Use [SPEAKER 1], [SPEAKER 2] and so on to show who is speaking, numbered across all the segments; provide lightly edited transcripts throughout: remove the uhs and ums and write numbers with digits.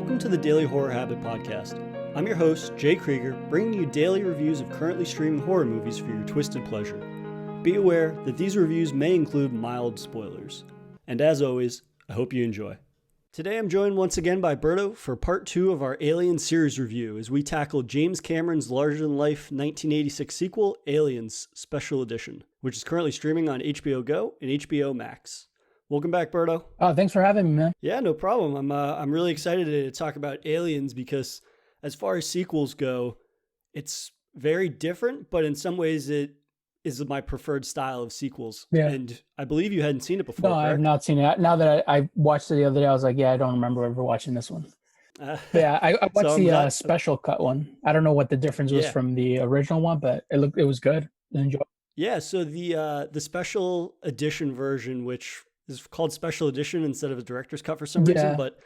[SPEAKER 1] Welcome to the Daily Horror Habit Podcast. I'm your host, Jay Krieger, bringing you daily reviews of currently streaming horror movies for your twisted pleasure. Be aware that these reviews may include mild spoilers. And as always, I hope you enjoy. Today I'm joined once again by Berto for part 2 of our Alien series review as we tackle James Cameron's larger-than-life 1986 sequel, Aliens Special Edition, which is currently streaming on HBO Go and HBO Max. Welcome back, Berto.
[SPEAKER 2] Oh, thanks for having me, man.
[SPEAKER 1] Yeah, no problem. I'm really excited to talk about Aliens because as far as sequels go, it's very different, but in some ways it is my preferred style of sequels.
[SPEAKER 2] Yeah.
[SPEAKER 1] And I believe you hadn't seen it before.
[SPEAKER 2] No, I have
[SPEAKER 1] correct?
[SPEAKER 2] not seen it. Now that I watched it the other day, I was like, yeah, I don't remember ever watching this one. Yeah, I watched
[SPEAKER 1] So
[SPEAKER 2] the special cut one. I don't know what the difference was from the original one, but it was good. Enjoy.
[SPEAKER 1] Yeah, so the special edition version, which is called Special Edition instead of a director's cut for some reason, but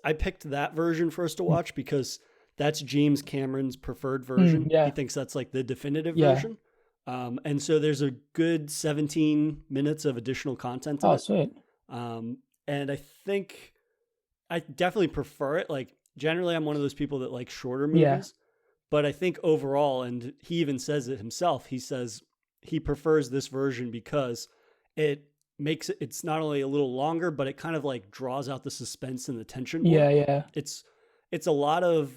[SPEAKER 1] I picked that version for us to watch because that's James Cameron's preferred version. He thinks that's like the definitive version. And so there's a good 17 minutes of additional content in it.
[SPEAKER 2] Sweet.
[SPEAKER 1] And I think I definitely prefer it. Like generally I'm one of those people that like shorter movies, but I think overall, and he even says it himself, he says he prefers this version because it makes it's not only a little longer, but it kind of like draws out the suspense and the tension more. It's a lot of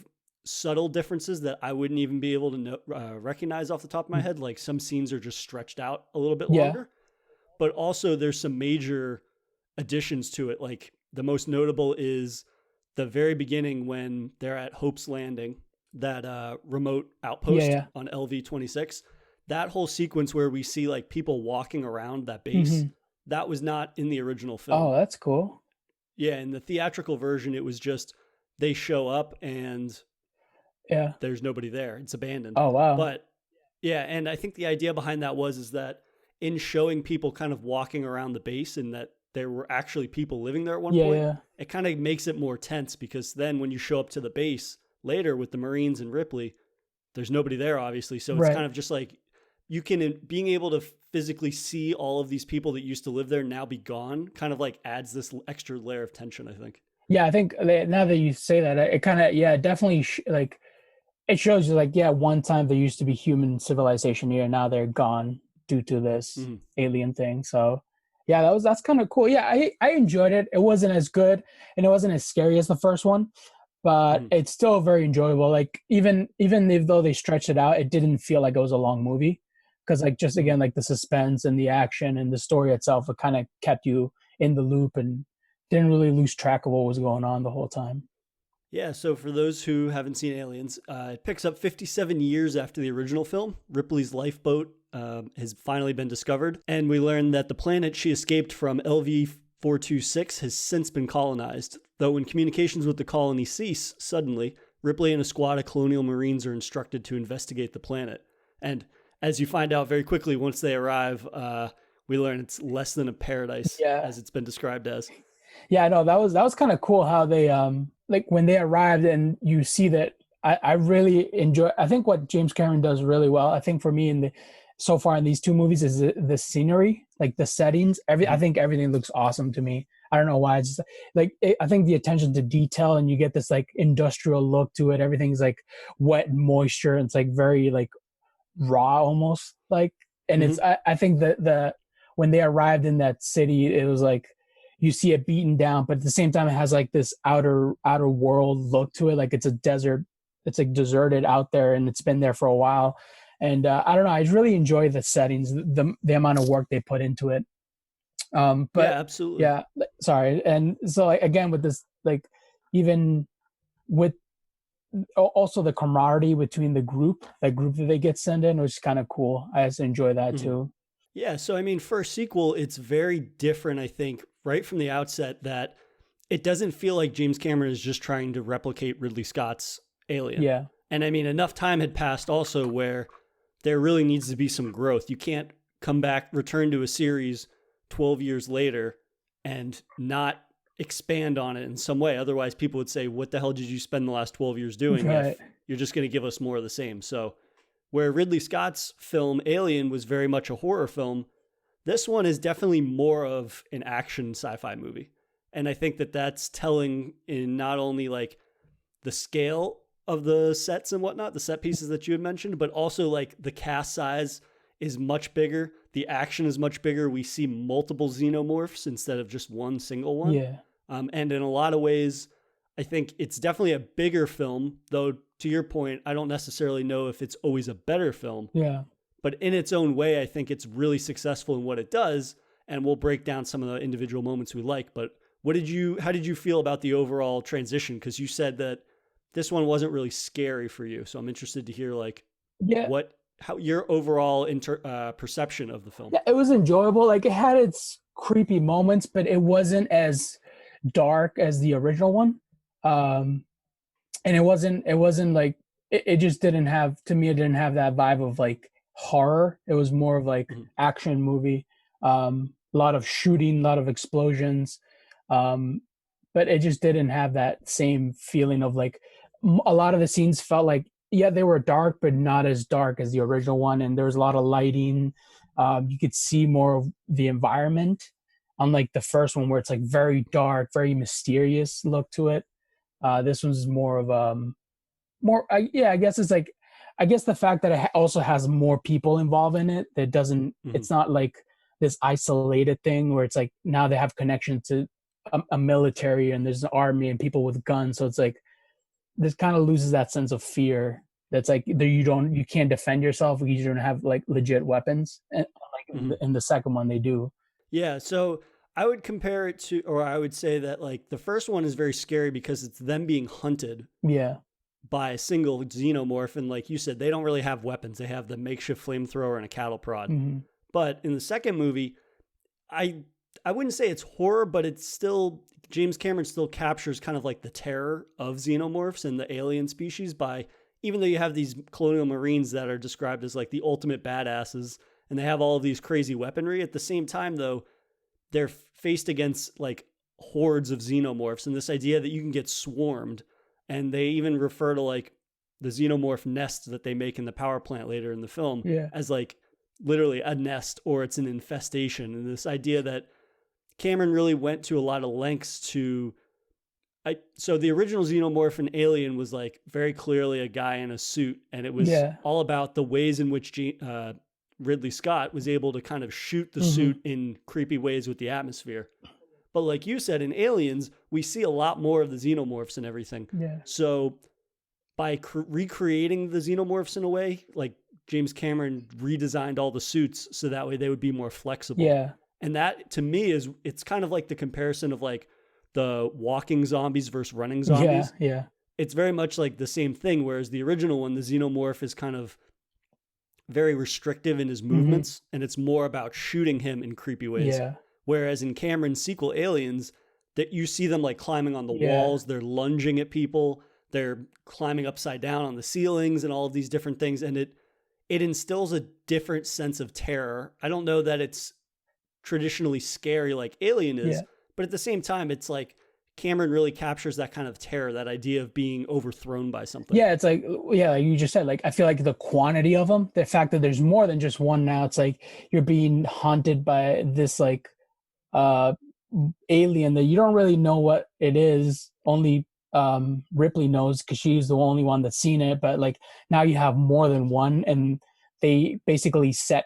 [SPEAKER 1] subtle differences that I wouldn't even be able to recognize off the top of my head. Like some scenes are just stretched out a little bit longer, but also there's some major additions to it. Like the most notable is the very beginning when they're at Hope's Landing, that remote outpost on LV-26. That whole sequence where we see like people walking around that base, that was not in the original film.
[SPEAKER 2] Oh, that's cool.
[SPEAKER 1] Yeah, in the theatrical version, it was just they show up and there's nobody there. It's abandoned.
[SPEAKER 2] Oh, wow.
[SPEAKER 1] But yeah, and I think the idea behind that is that in showing people kind of walking around the base and that there were actually people living there at one point, it kind of makes it more tense because then when you show up to the base later with the Marines and Ripley, there's nobody there, obviously. So it's kind of just like being able to physically see all of these people that used to live there now be gone kind of like adds this extra layer of tension, I think.
[SPEAKER 2] Yeah, I think now that you say that, it kind of, definitely like it shows you like, one time there used to be human civilization here. Now they're gone due to this alien thing. So yeah, that's kind of cool. Yeah, I enjoyed it. It wasn't as good and it wasn't as scary as the first one, but it's still very enjoyable. Like even though they stretched it out, it didn't feel like it was a long movie. Because like just again, like the suspense and the action and the story itself, it kind of kept you in the loop and didn't really lose track of what was going on the whole time.
[SPEAKER 1] Yeah, so for those who haven't seen Aliens, it picks up 57 years after the original film. Ripley's lifeboat has finally been discovered, and we learn that the planet she escaped from, LV-426, has since been colonized. Though when communications with the colony cease suddenly, Ripley and a squad of colonial Marines are instructed to investigate the planet. And as you find out very quickly once they arrive, we learn it's less than a paradise, as it's been described as.
[SPEAKER 2] Yeah, I know that was kind of cool how they like when they arrived and you see that. I really enjoy. I think what James Cameron does really well. I think for me so far in these two movies is the scenery, like the settings. I think everything looks awesome to me. I don't know why. It's just like I think the attention to detail, and you get this like industrial look to it. Everything's like wet and moisture. And it's like very like raw almost like, and it's I think that when they arrived in that city, it was like you see it beaten down, but at the same time it has like this outer world look to it, like it's a desert, it's like deserted out there and it's been there for a while. And I don't know, I really enjoy the settings, the amount of work they put into it. But
[SPEAKER 1] yeah, absolutely.
[SPEAKER 2] Yeah, sorry. And so like again with this, like even with also the camaraderie between the group that they get sent in, which is kind of cool. I just enjoy that too.
[SPEAKER 1] Yeah, so I mean, for a sequel, it's very different, I think, right from the outset, that it doesn't feel like James Cameron is just trying to replicate Ridley Scott's Alien.
[SPEAKER 2] Yeah.
[SPEAKER 1] And I mean, enough time had passed also where there really needs to be some growth. You can't return to a series 12 years later and not expand on it in some way. Otherwise, people would say, what the hell did you spend the last 12 years doing if you're just going to give us more of the same? So where Ridley Scott's film Alien was very much a horror film, this one is definitely more of an action sci-fi movie. And I think that that's telling in not only like the scale of the sets and whatnot, the set pieces that you had mentioned, but also like the cast size is much bigger. The action is much bigger. We see multiple xenomorphs instead of just one single one.
[SPEAKER 2] Yeah.
[SPEAKER 1] And in a lot of ways, I think it's definitely a bigger film, though to your point, I don't necessarily know if it's always a better film.
[SPEAKER 2] Yeah.
[SPEAKER 1] But in its own way, I think it's really successful in what it does. And we'll break down some of the individual moments we like. But how did you feel about the overall transition? Because you said that this one wasn't really scary for you. So I'm interested to hear like how your overall perception of the film.
[SPEAKER 2] Yeah, it was enjoyable. Like it had its creepy moments, but it wasn't as dark as the original one. And it wasn't like it just didn't have, to me, it didn't have that vibe of like horror. It was more of like action movie. A lot of shooting, a lot of explosions. But it just didn't have that same feeling of like, a lot of the scenes felt like, yeah, they were dark, but not as dark as the original one. And there was a lot of lighting. You could see more of the environment, unlike the first one where it's like very dark, very mysterious look to it. This one's more of I guess it's like, I guess the fact that it also has more people involved in it, that doesn't, it's not like this isolated thing where it's like now they have connection to a military and there's an army and people with guns. So it's like, this kind of loses that sense of fear. That's like you can't defend yourself because you don't have like legit weapons. And like in the second one they do.
[SPEAKER 1] Yeah. So I would compare it to, or I would say that like the first one is very scary because it's them being hunted.
[SPEAKER 2] Yeah.
[SPEAKER 1] By a single xenomorph. And like you said, they don't really have weapons. They have the makeshift flamethrower and a cattle prod. But in the second movie, I wouldn't say it's horror, but it's still, James Cameron still captures kind of like the terror of xenomorphs and the alien species by, even though you have these colonial marines that are described as like the ultimate badasses and they have all of these crazy weaponry, at the same time though, they're faced against like hordes of xenomorphs and this idea that you can get swarmed. And they even refer to like the xenomorph nest that they make in the power plant later in the film as like literally a nest, or it's an infestation. And this idea that Cameron really went to a lot of lengths to, so the original xenomorph in Alien was like very clearly a guy in a suit. And it was all about the ways in which Ridley Scott was able to kind of shoot the suit in creepy ways with the atmosphere. But like you said, in Aliens, we see a lot more of the xenomorphs and everything.
[SPEAKER 2] Yeah.
[SPEAKER 1] So by recreating the xenomorphs in a way, like James Cameron redesigned all the suits so that way they would be more flexible.
[SPEAKER 2] Yeah.
[SPEAKER 1] And that to me it's kind of like the comparison of like the walking zombies versus running zombies.
[SPEAKER 2] Yeah.
[SPEAKER 1] It's very much like the same thing. Whereas the original one, the xenomorph is kind of very restrictive in his movements and it's more about shooting him in creepy ways.
[SPEAKER 2] Yeah.
[SPEAKER 1] Whereas in Cameron's sequel, Aliens, that you see them like climbing on the walls, they're lunging at people, they're climbing upside down on the ceilings and all of these different things. And it instills a different sense of terror. I don't know that it's traditionally scary like Alien is, but at the same time, it's like Cameron really captures that kind of terror, that idea of being overthrown by something.
[SPEAKER 2] Yeah, it's like, like you just said, like, I feel like the quantity of them, the fact that there's more than just one now, it's like you're being haunted by this like alien that you don't really know what it is. Only Ripley knows because she's the only one that's seen it, but like now you have more than one, and they basically set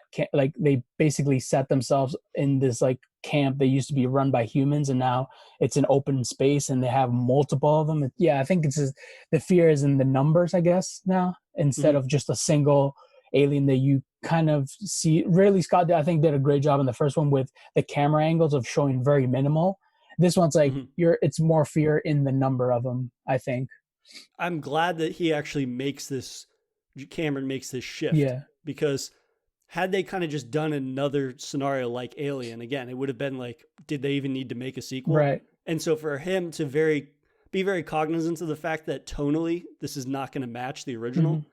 [SPEAKER 2] themselves in this like camp that used to be run by humans, and now it's an open space and they have multiple of them. I think it's just, the fear is in the numbers, I guess, now, instead of just a single alien that you kind of see. Ridley Scott, I think, did a great job in the first one with the camera angles of showing very minimal. This one's like it's more fear in the number of them, I think.
[SPEAKER 1] I'm glad that he actually Cameron makes this shift.
[SPEAKER 2] Yeah.
[SPEAKER 1] Because had they kind of just done another scenario like Alien, again, it would have been like, did they even need to make a sequel?
[SPEAKER 2] Right.
[SPEAKER 1] And so for him to be very cognizant of the fact that tonally this is not going to match the original,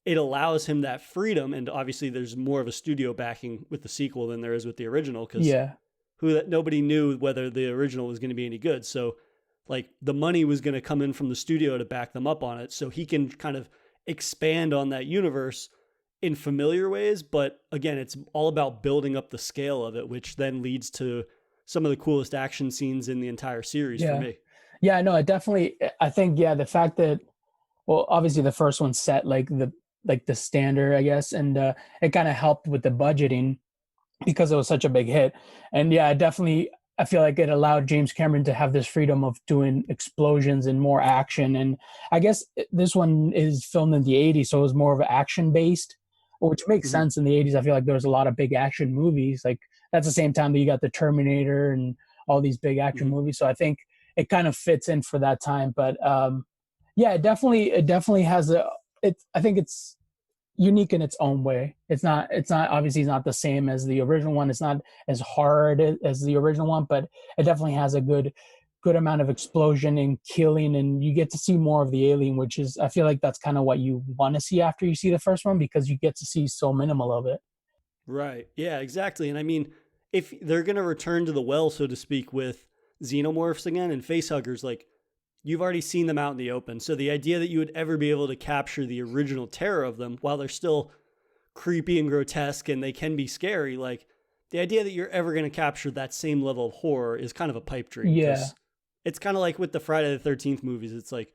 [SPEAKER 1] it allows him that freedom. And obviously there's more of a studio backing with the sequel than there is with the original, because nobody knew whether the original was going to be any good. So like the money was going to come in from the studio to back them up on it. So he can kind of expand on that universe in familiar ways. But again, it's all about building up the scale of it, which then leads to some of the coolest action scenes in the entire series for me.
[SPEAKER 2] Yeah, no, it definitely, I think, yeah, the fact that, well, obviously the first one set like the standard, I guess, and it kind of helped with the budgeting because it was such a big hit. And yeah, it definitely, I feel like it allowed James Cameron to have this freedom of doing explosions and more action. And I guess this one is filmed in the 80s, so it was more of action based, which makes sense. In the 80s, I feel like there was a lot of big action movies. Like that's the same time that you got the Terminator and all these big action movies. So I think it kind of fits in for that time. But yeah, it definitely has I think it's unique in its own way. It's not obviously it's not the same as the original one. It's not as hard as the original one, but it definitely has a good amount of explosion and killing, and you get to see more of the alien, which is, I feel like that's kind of what you want to see after you see the first one, because you get to see so minimal of it.
[SPEAKER 1] Right. Yeah, exactly. And I mean, if they're going to return to the well, so to speak, with xenomorphs again and facehuggers, like, you've already seen them out in the open. So the idea that you would ever be able to capture the original terror of them, while they're still creepy and grotesque and they can be scary, like, the idea that you're ever going to capture that same level of horror is kind of a pipe dream.
[SPEAKER 2] Yeah.
[SPEAKER 1] It's kind of like with the Friday the 13th movies. It's like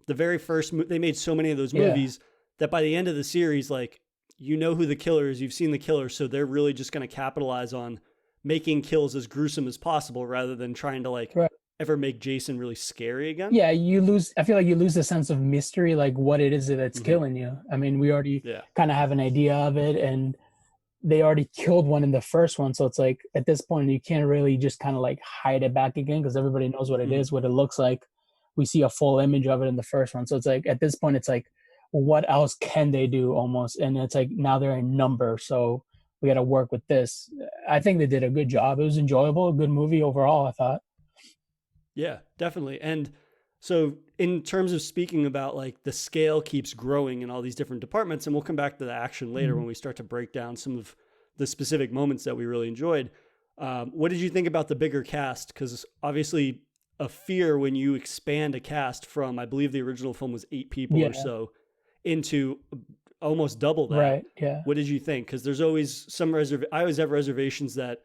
[SPEAKER 1] the very first, they made so many of those movies that by the end of the series, like, you know who the killer is, you've seen the killer. So they're really just going to capitalize on making kills as gruesome as possible rather than trying to like ever make Jason really scary again.
[SPEAKER 2] Yeah, I feel like you lose the sense of mystery, like what it is that's killing you. I mean, we already kind of have an idea of it, and they already killed one in the first one. So it's like, at this point, you can't really just kind of like hide it back again, because everybody knows what it is, what it looks like. We see a full image of it in the first one. So it's like, at this point, it's like, what else can they do almost? And it's like, now they're in number. So we got to work with this. I think they did a good job. It was enjoyable, a good movie overall, I thought.
[SPEAKER 1] Yeah, definitely. And so in terms of speaking about like the scale keeps growing in all these different departments, and we'll come back to the action later when we start to break down some of the specific moments that we really enjoyed. What did you think about the bigger cast? Because obviously a fear when you expand a cast from, I believe the original film was 8 people or so, into almost double that.
[SPEAKER 2] Right. Yeah.
[SPEAKER 1] What did you think? Because there's always I always have reservations that,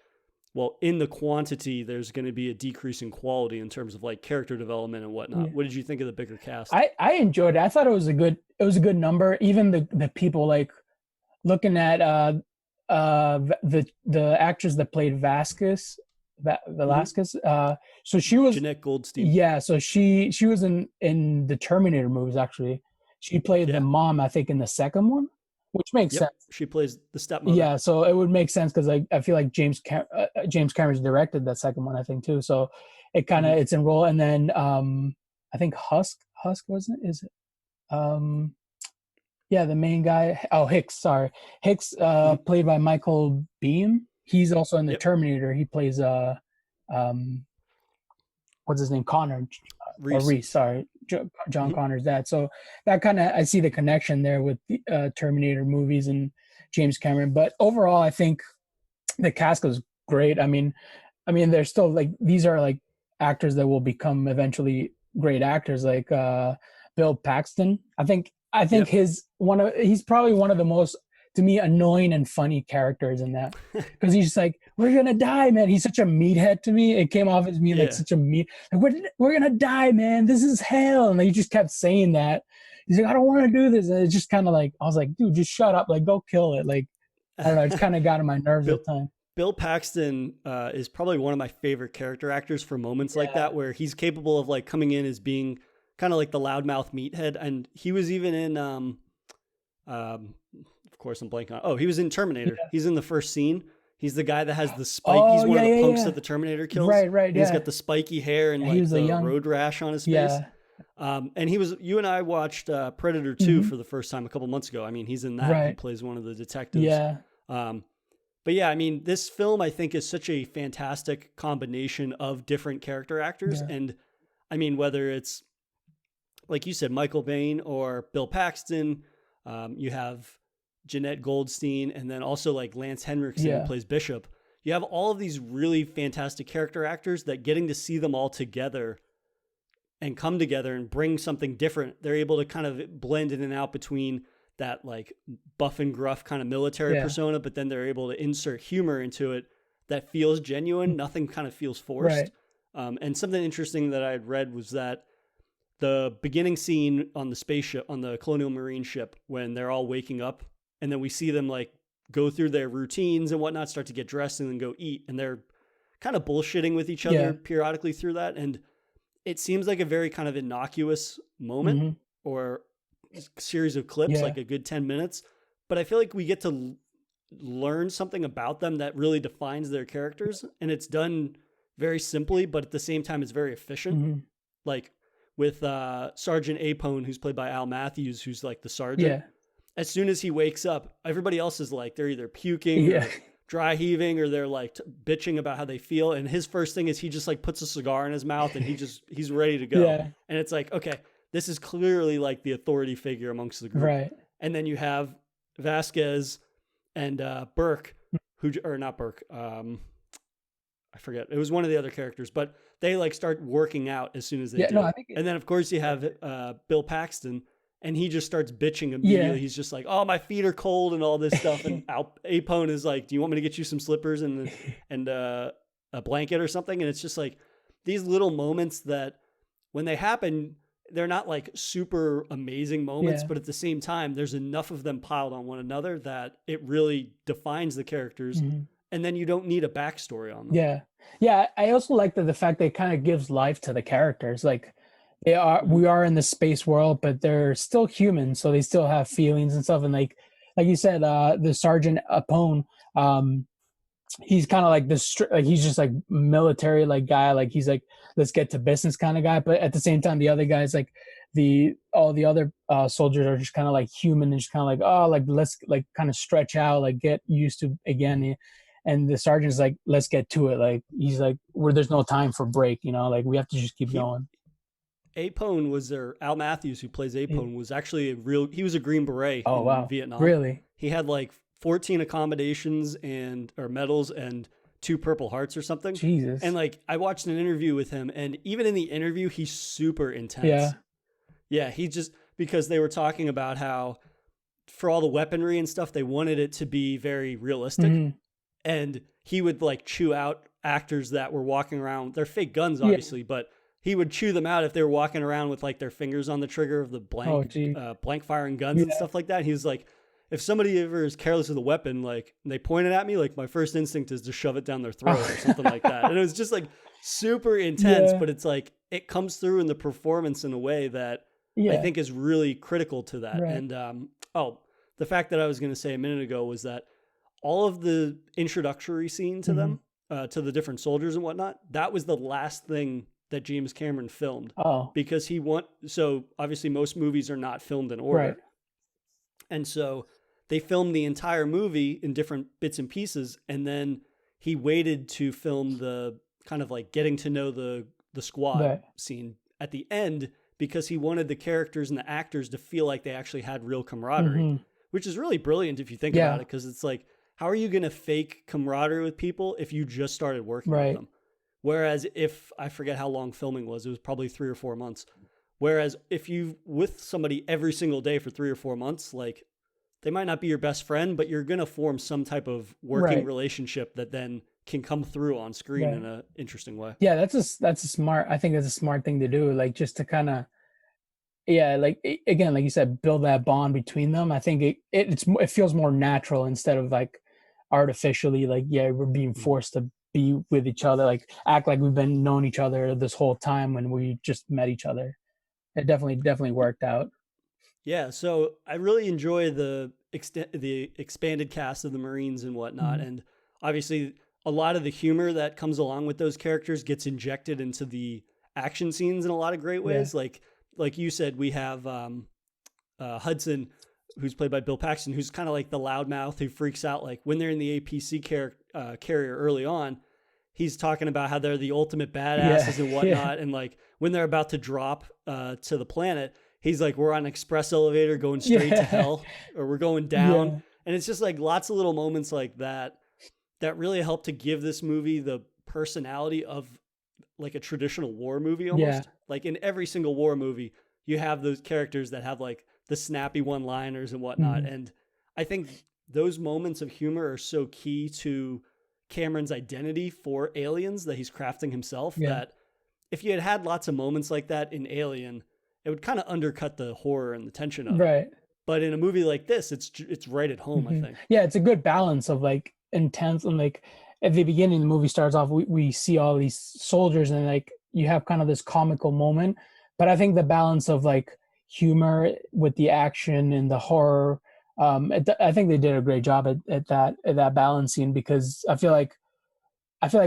[SPEAKER 1] well, in the quantity, there's going to be a decrease in quality in terms of like character development and whatnot. What did you think of the bigger cast?
[SPEAKER 2] I enjoyed it. I thought it was a good number. Even the people, like, looking at the actress that played Velasquez. So she was
[SPEAKER 1] Jeanette Goldstein.
[SPEAKER 2] Yeah. So she was in the Terminator movies, actually. She played the mom, I think, in the second one, which makes sense.
[SPEAKER 1] She plays the stepmother.
[SPEAKER 2] Yeah, so it would make sense, because I feel like James Cameron's directed that second one, I think, too. So it kind of it's in role. And then I think Husk wasn't it? Is it? Yeah, the main guy. Oh, Hicks. Sorry, Hicks, played by Michael Biehn. He's also in the Terminator. He plays what's his name? Connor. Reese, sorry. John Connor's dad. So that kind of, I see the connection there with the Terminator movies and James Cameron. But overall, I think the cast was great. I mean, they're still like, these are like actors that will become eventually great actors, like Bill Paxton. I think he's probably one of the most, to me, annoying and funny characters in that, because he's just like, we're gonna die, man. He's such a meathead to me. It came off as me like such a like, we're gonna die, man. This is hell. And he just kept saying that. He's like, I don't want to do this. And it's just kind of like, I was like, dude, just shut up. Like, go kill it. Like, I don't know. It's kind of got on my nerves at the time.
[SPEAKER 1] Bill Paxton is probably one of my favorite character actors for moments like that, where he's capable of like coming in as being kind of like the loudmouth meathead. And he was even in, of course I'm blanking on. Oh, he was in Terminator. Yeah. He's in the first scene. He's the guy that has the spike. He's one of the punks that the Terminator kills.
[SPEAKER 2] Right.
[SPEAKER 1] He's got the spiky hair and like the road rash on his face. And you and I watched Predator 2 for the first time a couple months ago. I mean, he's in that. He plays one of the detectives.
[SPEAKER 2] Yeah.
[SPEAKER 1] But yeah, I mean, this film, I think, is such a fantastic combination of different character actors. Yeah. And I mean, whether it's, like you said, Michael Biehn or Bill Paxton, you have Jeanette Goldstein, and then also like Lance Henriksen, who plays Bishop. You have all of these really fantastic character actors that, getting to see them all together and come together and bring something different, they're able to kind of blend in and out between that like buff and gruff kind of military persona, but then they're able to insert humor into it that feels genuine. Nothing kind of feels forced.
[SPEAKER 2] Right.
[SPEAKER 1] And something interesting that I had read was that the beginning scene on the spaceship, on the Colonial Marine ship, when they're all waking up, and then we see them like go through their routines and whatnot, start to get dressed and then go eat. And they're kind of bullshitting with each other periodically through that. And it seems like a very kind of innocuous moment or series of clips, like a good 10 minutes. But I feel like we get to learn something about them that really defines their characters. And it's done very simply, but at the same time, it's very efficient. Like with Sergeant Apone, who's played by Al Matthews, who's like the sergeant. As soon as he wakes up, everybody else is like, they're either puking or dry heaving, or they're like bitching about how they feel. And his first thing is he just like puts a cigar in his mouth and he's ready to go. And it's like, okay, this is clearly like the authority figure amongst the group.
[SPEAKER 2] Right.
[SPEAKER 1] And then you have Vasquez and Burke, or not Burke. I forget. It was one of the other characters, but they like start working out as soon as they do. No, and then of course you have Bill Paxton, and he just starts bitching immediately. He's just like, "Oh, my feet are cold," and all this stuff. And Apone is like, "Do you want me to get you some slippers and a blanket or something?" And it's just like these little moments that, when they happen, they're not like super amazing moments, but at the same time, there's enough of them piled on one another that it really defines the characters. And then you don't need a backstory on them.
[SPEAKER 2] Yeah. I also like the fact that it kind of gives life to the characters. Like we are in the space world, but they're still human. So they still have feelings and stuff. And like you said, the Sergeant Apone, he's kind of like this, like he's just like military, like guy. Like he's like, let's get to business kind of guy. But at the same time, the other guys, like all the other soldiers are just kind of like human and just kind of like, oh, like let's like kind of stretch out, like get used to again. And the sergeant's like, let's get to it. Like, he's like, there's no time for break, like we have to just keep going.
[SPEAKER 1] Apone was there. Al Matthews, who plays Apone, was actually he was a Green Beret in Vietnam.
[SPEAKER 2] Really?
[SPEAKER 1] He had like 14 accommodations or medals and 2 Purple Hearts or something.
[SPEAKER 2] Jesus.
[SPEAKER 1] And like, I watched an interview with him, and even in the interview, he's super intense. Yeah. He just, because they were talking about how for all the weaponry and stuff, they wanted it to be very realistic. And he would like chew out actors that were walking around. They're fake guns, obviously, but he would chew them out if they were walking around with like their fingers on the trigger of the blank firing guns and stuff like that. He was like, if somebody ever is careless with a weapon, like they pointed at me, like my first instinct is to shove it down their throat or something like that. And it was just like super intense, but it's like it comes through in the performance in a way that I think is really critical to that. Right. And the fact that I was going to say a minute ago was that all of the introductory scene to them, to the different soldiers and whatnot, that was the last thing that James Cameron filmed. Because so obviously most movies are not filmed in order. Right. And so they filmed the entire movie in different bits and pieces. And then he waited to film the kind of like getting to know the squad scene at the end, because he wanted the characters and the actors to feel like they actually had real camaraderie, which is really brilliant if you think about it. Because it's like, how are you going to fake camaraderie with people if you just started working with them? Whereas if, I forget how long filming was, it was probably 3 or 4 months. Whereas if you with somebody every single day for 3 or 4 months, like they might not be your best friend, but you're going to form some type of working relationship that then can come through on screen in an interesting way.
[SPEAKER 2] Yeah, that's a smart, I think that's a smart thing to do. Like just to kind of, like again, like you said, build that bond between them. I think it feels more natural instead of like artificially, like we're being forced to be with each other, like act like we've been known each other this whole time when we just met each other. It definitely worked out.
[SPEAKER 1] Yeah, so I really enjoy the expanded cast of the Marines and whatnot, and obviously a lot of the humor that comes along with those characters gets injected into the action scenes in a lot of great ways. Like you said, we have Hudson, who's played by Bill Paxton, who's kind of like the loudmouth who freaks out. Like when they're in the APC carrier early on, he's talking about how they're the ultimate badasses and whatnot. And like when they're about to drop to the planet, he's like, we're on an express elevator going straight to hell, or we're going down. And it's just like lots of little moments like that really help to give this movie the personality of like a traditional war movie almost. Like in every single war movie, you have those characters that have like the snappy one-liners and whatnot. And I think those moments of humor are so key to Cameron's identity for aliens that he's crafting himself.
[SPEAKER 2] Yeah.
[SPEAKER 1] That if you had lots of moments like that in Alien, it would kind of undercut the horror and the tension of it.
[SPEAKER 2] Right.
[SPEAKER 1] But in a movie like this, it's right at home, I think.
[SPEAKER 2] Yeah, it's a good balance of like intense and like at the beginning the movie starts off, we see all these soldiers and like you have kind of this comical moment. But I think the balance of like humor with the action and the horror, I think they did a great job at that balancing, because I feel like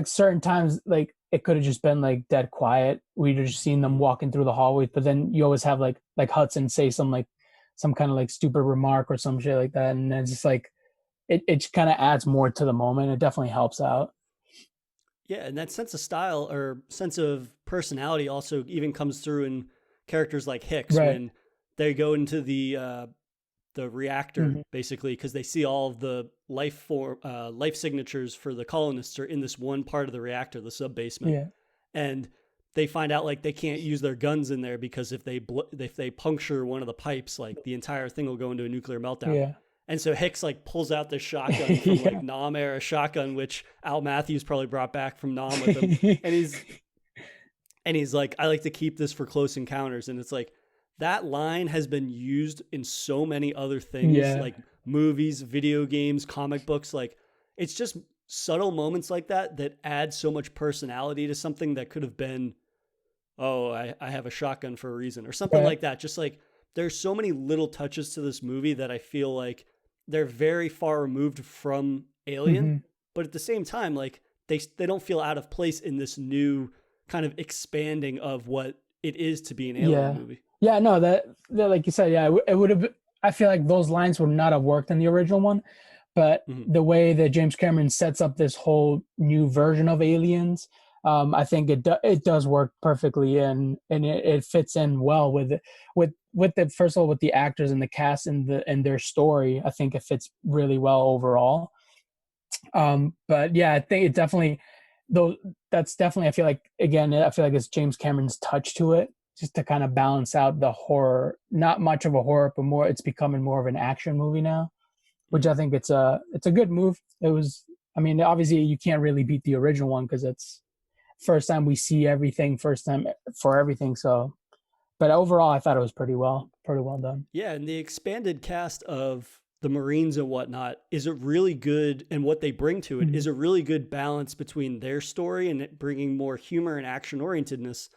[SPEAKER 2] certain times like it could have just been like dead quiet. We'd just seen them walking through the hallways, but then you always have like Hudson say some kind of like stupid remark or some shit like that, and it's just like it kind of adds more to the moment. It definitely helps out.
[SPEAKER 1] Yeah, and that sense of style or sense of personality also even comes through in characters like Hicks,
[SPEAKER 2] Right.
[SPEAKER 1] when they go into the reactor, basically, because they see all of the life signatures for the colonists are in this one part of the reactor, the sub basement.
[SPEAKER 2] Yeah.
[SPEAKER 1] And they find out like they can't use their guns in there because if they puncture one of the pipes, like the entire thing will go into a nuclear meltdown.
[SPEAKER 2] Yeah.
[SPEAKER 1] And so Hicks like pulls out this shotgun from
[SPEAKER 2] Yeah.
[SPEAKER 1] like Nam era shotgun, which Al Matthews probably brought back from Nam with him. and he's like, I like to keep this for close encounters. And it's like, that line has been used in so many other things, like movies, video games, comic books. Like, it's just subtle moments like that that add so much personality to something that could have been, oh, I have a shotgun for a reason, or something like that. Just like, there's so many little touches to this movie that I feel like they're very far removed from Alien, but at the same time, like they don't feel out of place in this new kind of expanding of what it is to be an Alien movie.
[SPEAKER 2] Yeah, no, that like you said, it would have. I feel like those lines would not have worked in the original one, but the way that James Cameron sets up this whole new version of Aliens, I think it does work perfectly, and it fits in well with the first of all with the actors and the cast and their story. I think it fits really well overall. But yeah, I think it definitely that's definitely, I feel like it's James Cameron's touch to it, just to kind of balance out the horror. Not much of a horror, but more, it's becoming more of an action movie now, which I think it's a good move. It was, I mean, obviously you can't really beat the original one because it's first time we see everything, first time for everything. So, but overall, I thought it was pretty well done. Yeah,
[SPEAKER 1] and the expanded cast of the Marines and whatnot is a really good, and what they bring to it is a really good balance between their story and it bringing more humor and action orientedness.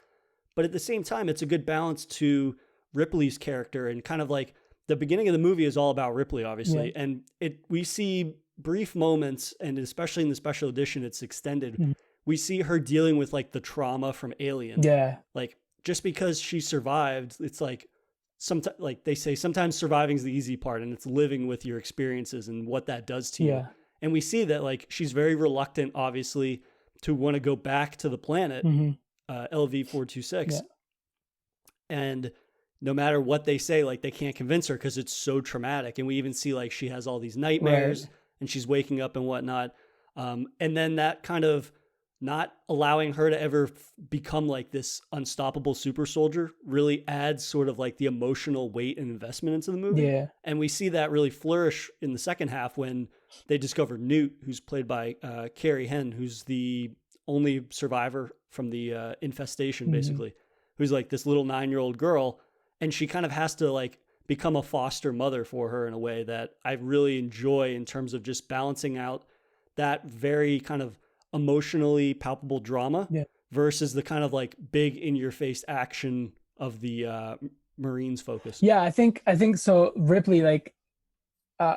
[SPEAKER 1] But at the same time, it's a good balance to Ripley's character, and kind of like the beginning of the movie is all about Ripley, obviously. And we see brief moments, and especially in the special edition, it's extended. We see her dealing with like the trauma from Alien.
[SPEAKER 2] Yeah.
[SPEAKER 1] Like, just because she survived, it's like, sometimes, like they say, sometimes surviving is the easy part, and it's living with your experiences and what that does to you. And we see that like she's very reluctant, obviously, to want to go back to the planet, LV-426. And no matter what they say, like they can't convince her because it's so traumatic. And we even see like she has all these nightmares and she's waking up and whatnot. And then that kind of not allowing her to ever become like this unstoppable super soldier really adds sort of like the emotional weight and investment into the movie.
[SPEAKER 2] Yeah.
[SPEAKER 1] And we see that really flourish in the second half when they discover Newt, who's played by Carrie Henn, who's the only survivor from the infestation, basically, who's like this little 9-year-old girl. And she kind of has to like become a foster mother for her in a way that I really enjoy, in terms of just balancing out that very kind of emotionally palpable drama versus the kind of like big in your face action of the Marines focus.
[SPEAKER 2] Yeah, I think so. Ripley, like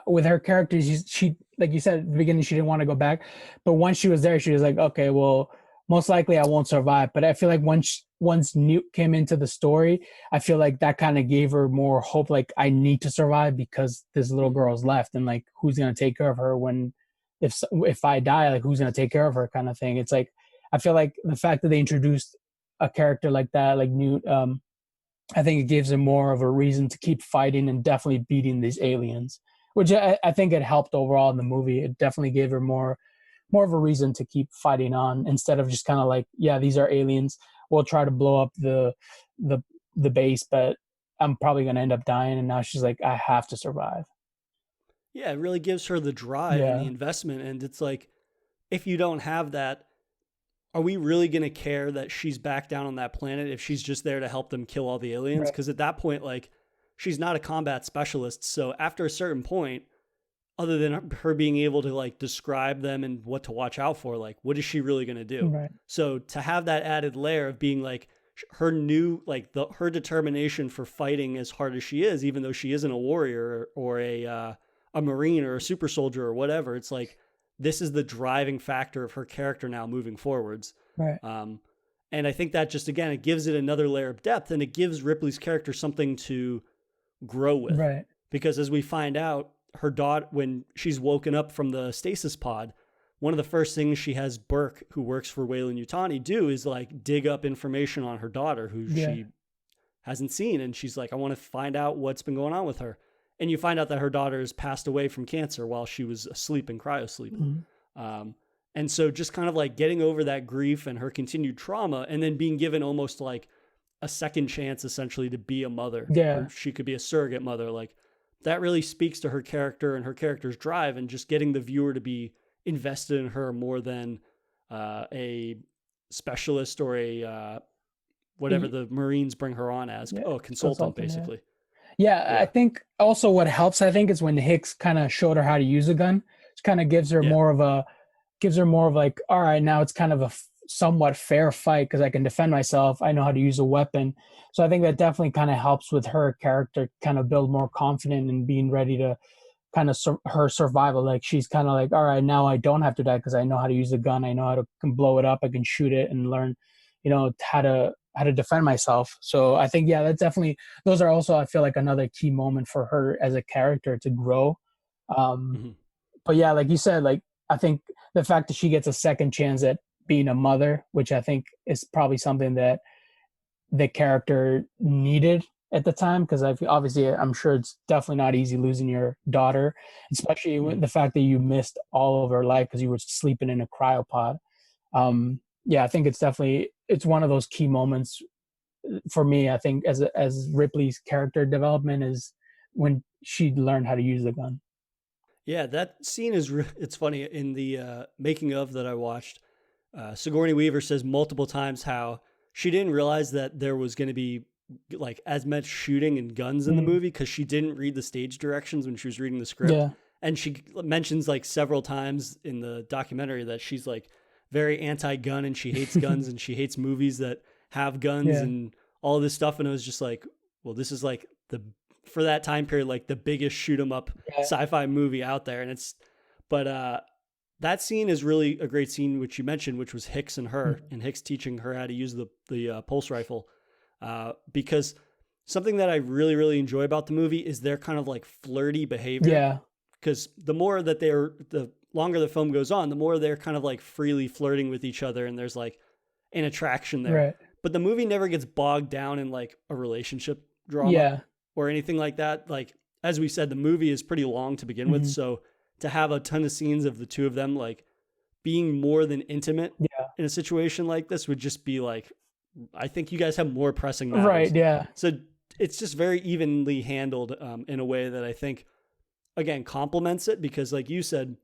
[SPEAKER 2] with her character, she like you said at the beginning, she didn't want to go back, but once she was there, she was like, okay, well, most likely I won't survive. But I feel like once Newt came into the story, I feel like that kind of gave her more hope. Like, I need to survive because this little girl's left, and like, who's gonna take care of her when if I die? Like, who's gonna take care of her, kind of thing. It's like, I feel like the fact that they introduced a character like that, like Newt, I think it gives him more of a reason to keep fighting and definitely beating these aliens, which I think it helped overall in the movie. It definitely gave her more of a reason to keep fighting on, instead of just kind of like, yeah, these are aliens, we'll try to blow up the base, but I'm probably going to end up dying. And now she's like, I have to survive.
[SPEAKER 1] Yeah, it really gives her the drive and the investment. And it's like, if you don't have that, are we really going to care that she's back down on that planet if she's just there to help them kill all the aliens? Because at that point, like, she's not a combat specialist. So after a certain point, other than her being able to like describe them and what to watch out for, like, what is she really going to do?
[SPEAKER 2] Right.
[SPEAKER 1] So to have that added layer of being like her new, like her determination for fighting as hard as she is, even though she isn't a warrior or a Marine or a super soldier or whatever, it's like, this is the driving factor of her character now moving forwards.
[SPEAKER 2] Right.
[SPEAKER 1] And I think that just, again, it gives it another layer of depth, and it gives Ripley's character something to grow with.
[SPEAKER 2] Right.
[SPEAKER 1] Because as we find out, her daughter, when she's woken up from the stasis pod, one of the first things she has Burke, who works for Weyland-Yutani, do is like dig up information on her daughter who she hasn't seen. And she's like, I want to find out what's been going on with her. And you find out that her daughter has passed away from cancer while she was asleep in cryosleep. Mm-hmm. And so just kind of like getting over that grief and her continued trauma, and then being given almost like a second chance essentially to be a mother.
[SPEAKER 2] Yeah.
[SPEAKER 1] Or she could be a surrogate mother. Like, that really speaks to her character and her character's drive, and just getting the viewer to be invested in her more than a specialist or a whatever the Marines bring her on as. A consultant basically.
[SPEAKER 2] Yeah, I think also what helps, I think, is when Hicks kind of showed her how to use a gun. It kind of gives her more of like, all right, now it's kind of a somewhat fair fight because I can defend myself. I know how to use a weapon. So I think that definitely kind of helps with her character kind of build more confident and being ready to kind of her survival. Like, she's kind of like, all right, now I don't have to die because I know how to use a gun. I know how to can blow it up. I can shoot it and learn, how to defend myself. So I think, that's definitely, those are also, I feel like, another key moment for her as a character to grow. But yeah, like you said, like, I think the fact that she gets a second chance at being a mother, which I think is probably something that the character needed at the time, because obviously I'm sure it's definitely not easy losing your daughter, especially with the fact that you missed all of her life because you were sleeping in a cryopod. I think it's one of those key moments for me. I think as Ripley's character development is when she learned how to use the gun.
[SPEAKER 1] Yeah, that scene is it's funny in the making of that I watched. Sigourney Weaver says multiple times how she didn't realize that there was going to be like as much shooting and guns in the movie because she didn't read the stage directions when she was reading the script. Yeah. And she mentions like several times in the documentary that she's like very anti-gun and she hates guns and she hates movies that have guns and all this stuff. And it was just like, well, this is like for that time period, like the biggest shoot 'em up sci-fi movie out there. And that scene is really a great scene, which you mentioned, which was Hicks and her, and Hicks teaching her how to use the pulse rifle. Because something that I really, really enjoy about the movie is their kind of like flirty behavior. Yeah. Because the longer the film goes on, the more they're kind of like freely flirting with each other, and there's like an attraction there. Right. But the movie never gets bogged down in like a relationship drama or anything like that. Like, as we said, the movie is pretty long to begin with, so to have a ton of scenes of the two of them like being more than intimate in a situation like this would just be like, I think you guys have more pressing matters.
[SPEAKER 2] Right. Yeah. So
[SPEAKER 1] it's just very evenly handled in a way that I think, again, complements it, because like you said,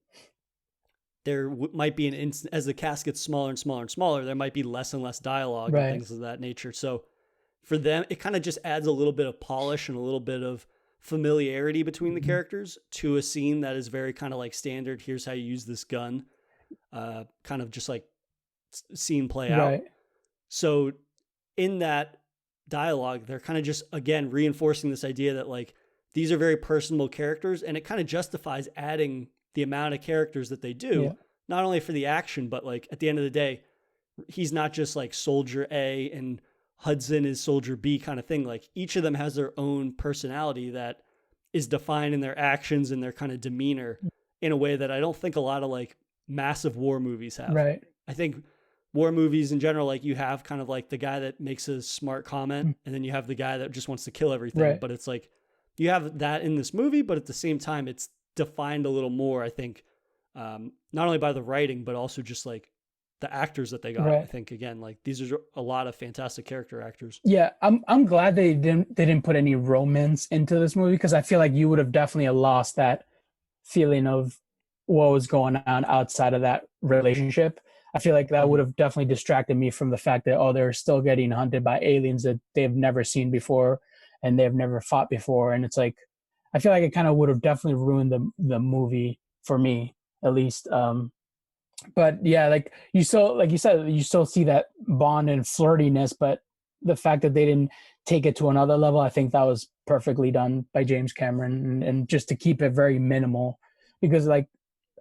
[SPEAKER 1] there might be as the cast gets smaller and smaller and smaller, there might be less and less dialogue and things of that nature. So for them, it kind of just adds a little bit of polish and a little bit of familiarity between the characters to a scene that is very kind of like standard. Here's how you use this gun, kind of just like scene play out. So in that dialogue, they're kind of just, again, reinforcing this idea that like, these are very personable characters, and it kind of justifies adding the amount of characters that they do, not only for the action, but like at the end of the day, he's not just like Soldier A and Hudson is Soldier B kind of thing. Like, each of them has their own personality that is defined in their actions and their kind of demeanor in a way that I don't think a lot of like massive war movies have.
[SPEAKER 2] Right.
[SPEAKER 1] I think war movies in general, like you have kind of like the guy that makes a smart comment and then you have the guy that just wants to kill everything. Right. But it's like, you have that in this movie, but at the same time, it's defined a little more, I think, not only by the writing, but also just like the actors that they got. I think, again, like these are a lot of fantastic character actors.
[SPEAKER 2] Yeah, I'm glad they didn't put any romance into this movie, because I feel like you would have definitely lost that feeling of what was going on outside of that relationship. I feel like that would have definitely distracted me from the fact that, oh, they're still getting hunted by aliens that they've never seen before and they've never fought before. And it's like, I feel like it kind of would have definitely ruined the movie for me, at least. But yeah, like you said, you still see that bond and flirtiness, but the fact that they didn't take it to another level, I think that was perfectly done by James Cameron, and just to keep it very minimal, because like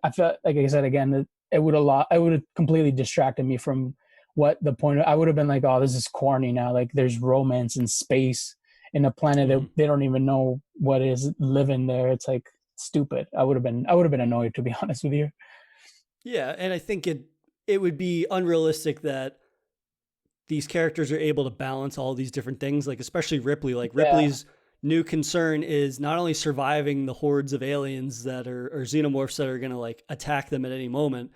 [SPEAKER 2] I felt like I said again that it would have completely distracted me from what the point I would have been like, oh, this is corny now. Like there's romance in space in a planet that they don't even know what is living there. It's like stupid. I would have been annoyed, to be honest with you.
[SPEAKER 1] Yeah, and I think it would be unrealistic that these characters are able to balance all these different things, like especially Ripley. Like Ripley's new concern is not only surviving the hordes of aliens that are or xenomorphs that are going to like attack them at any moment,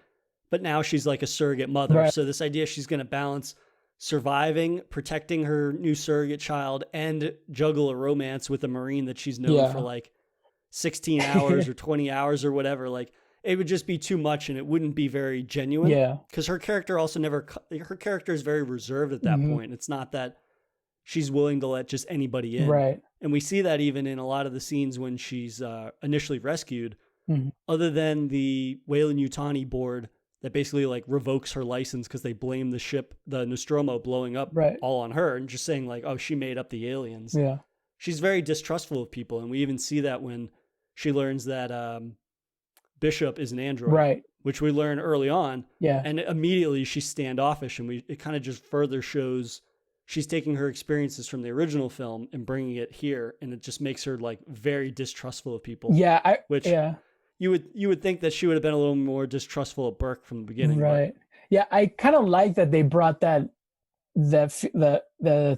[SPEAKER 1] but now she's like a surrogate mother. Right. So this idea she's going to balance surviving, protecting her new surrogate child, and juggle a romance with a Marine that she's known for like 16 hours or 20 hours or whatever. Like it would just be too much and it wouldn't be very genuine. Yeah. Because her character also her character is very reserved at that point. It's not that she's willing to let just anybody in.
[SPEAKER 2] Right.
[SPEAKER 1] And we see that even in a lot of the scenes when she's initially rescued, other than the Weyland-Yutani board that basically like revokes her license because they blame the ship, the Nostromo, blowing up all on her and just saying like, oh, she made up the aliens.
[SPEAKER 2] Yeah.
[SPEAKER 1] She's very distrustful of people. And we even see that when she learns that Bishop is an android, right? Which we learn early on.
[SPEAKER 2] Yeah.
[SPEAKER 1] And immediately she's standoffish, and it kind of just further shows she's taking her experiences from the original film and bringing it here, and it just makes her like very distrustful of people.
[SPEAKER 2] Yeah,
[SPEAKER 1] you would think that she would have been a little more distrustful of Burke from the beginning,
[SPEAKER 2] right? But... Yeah, I kind of like that they brought the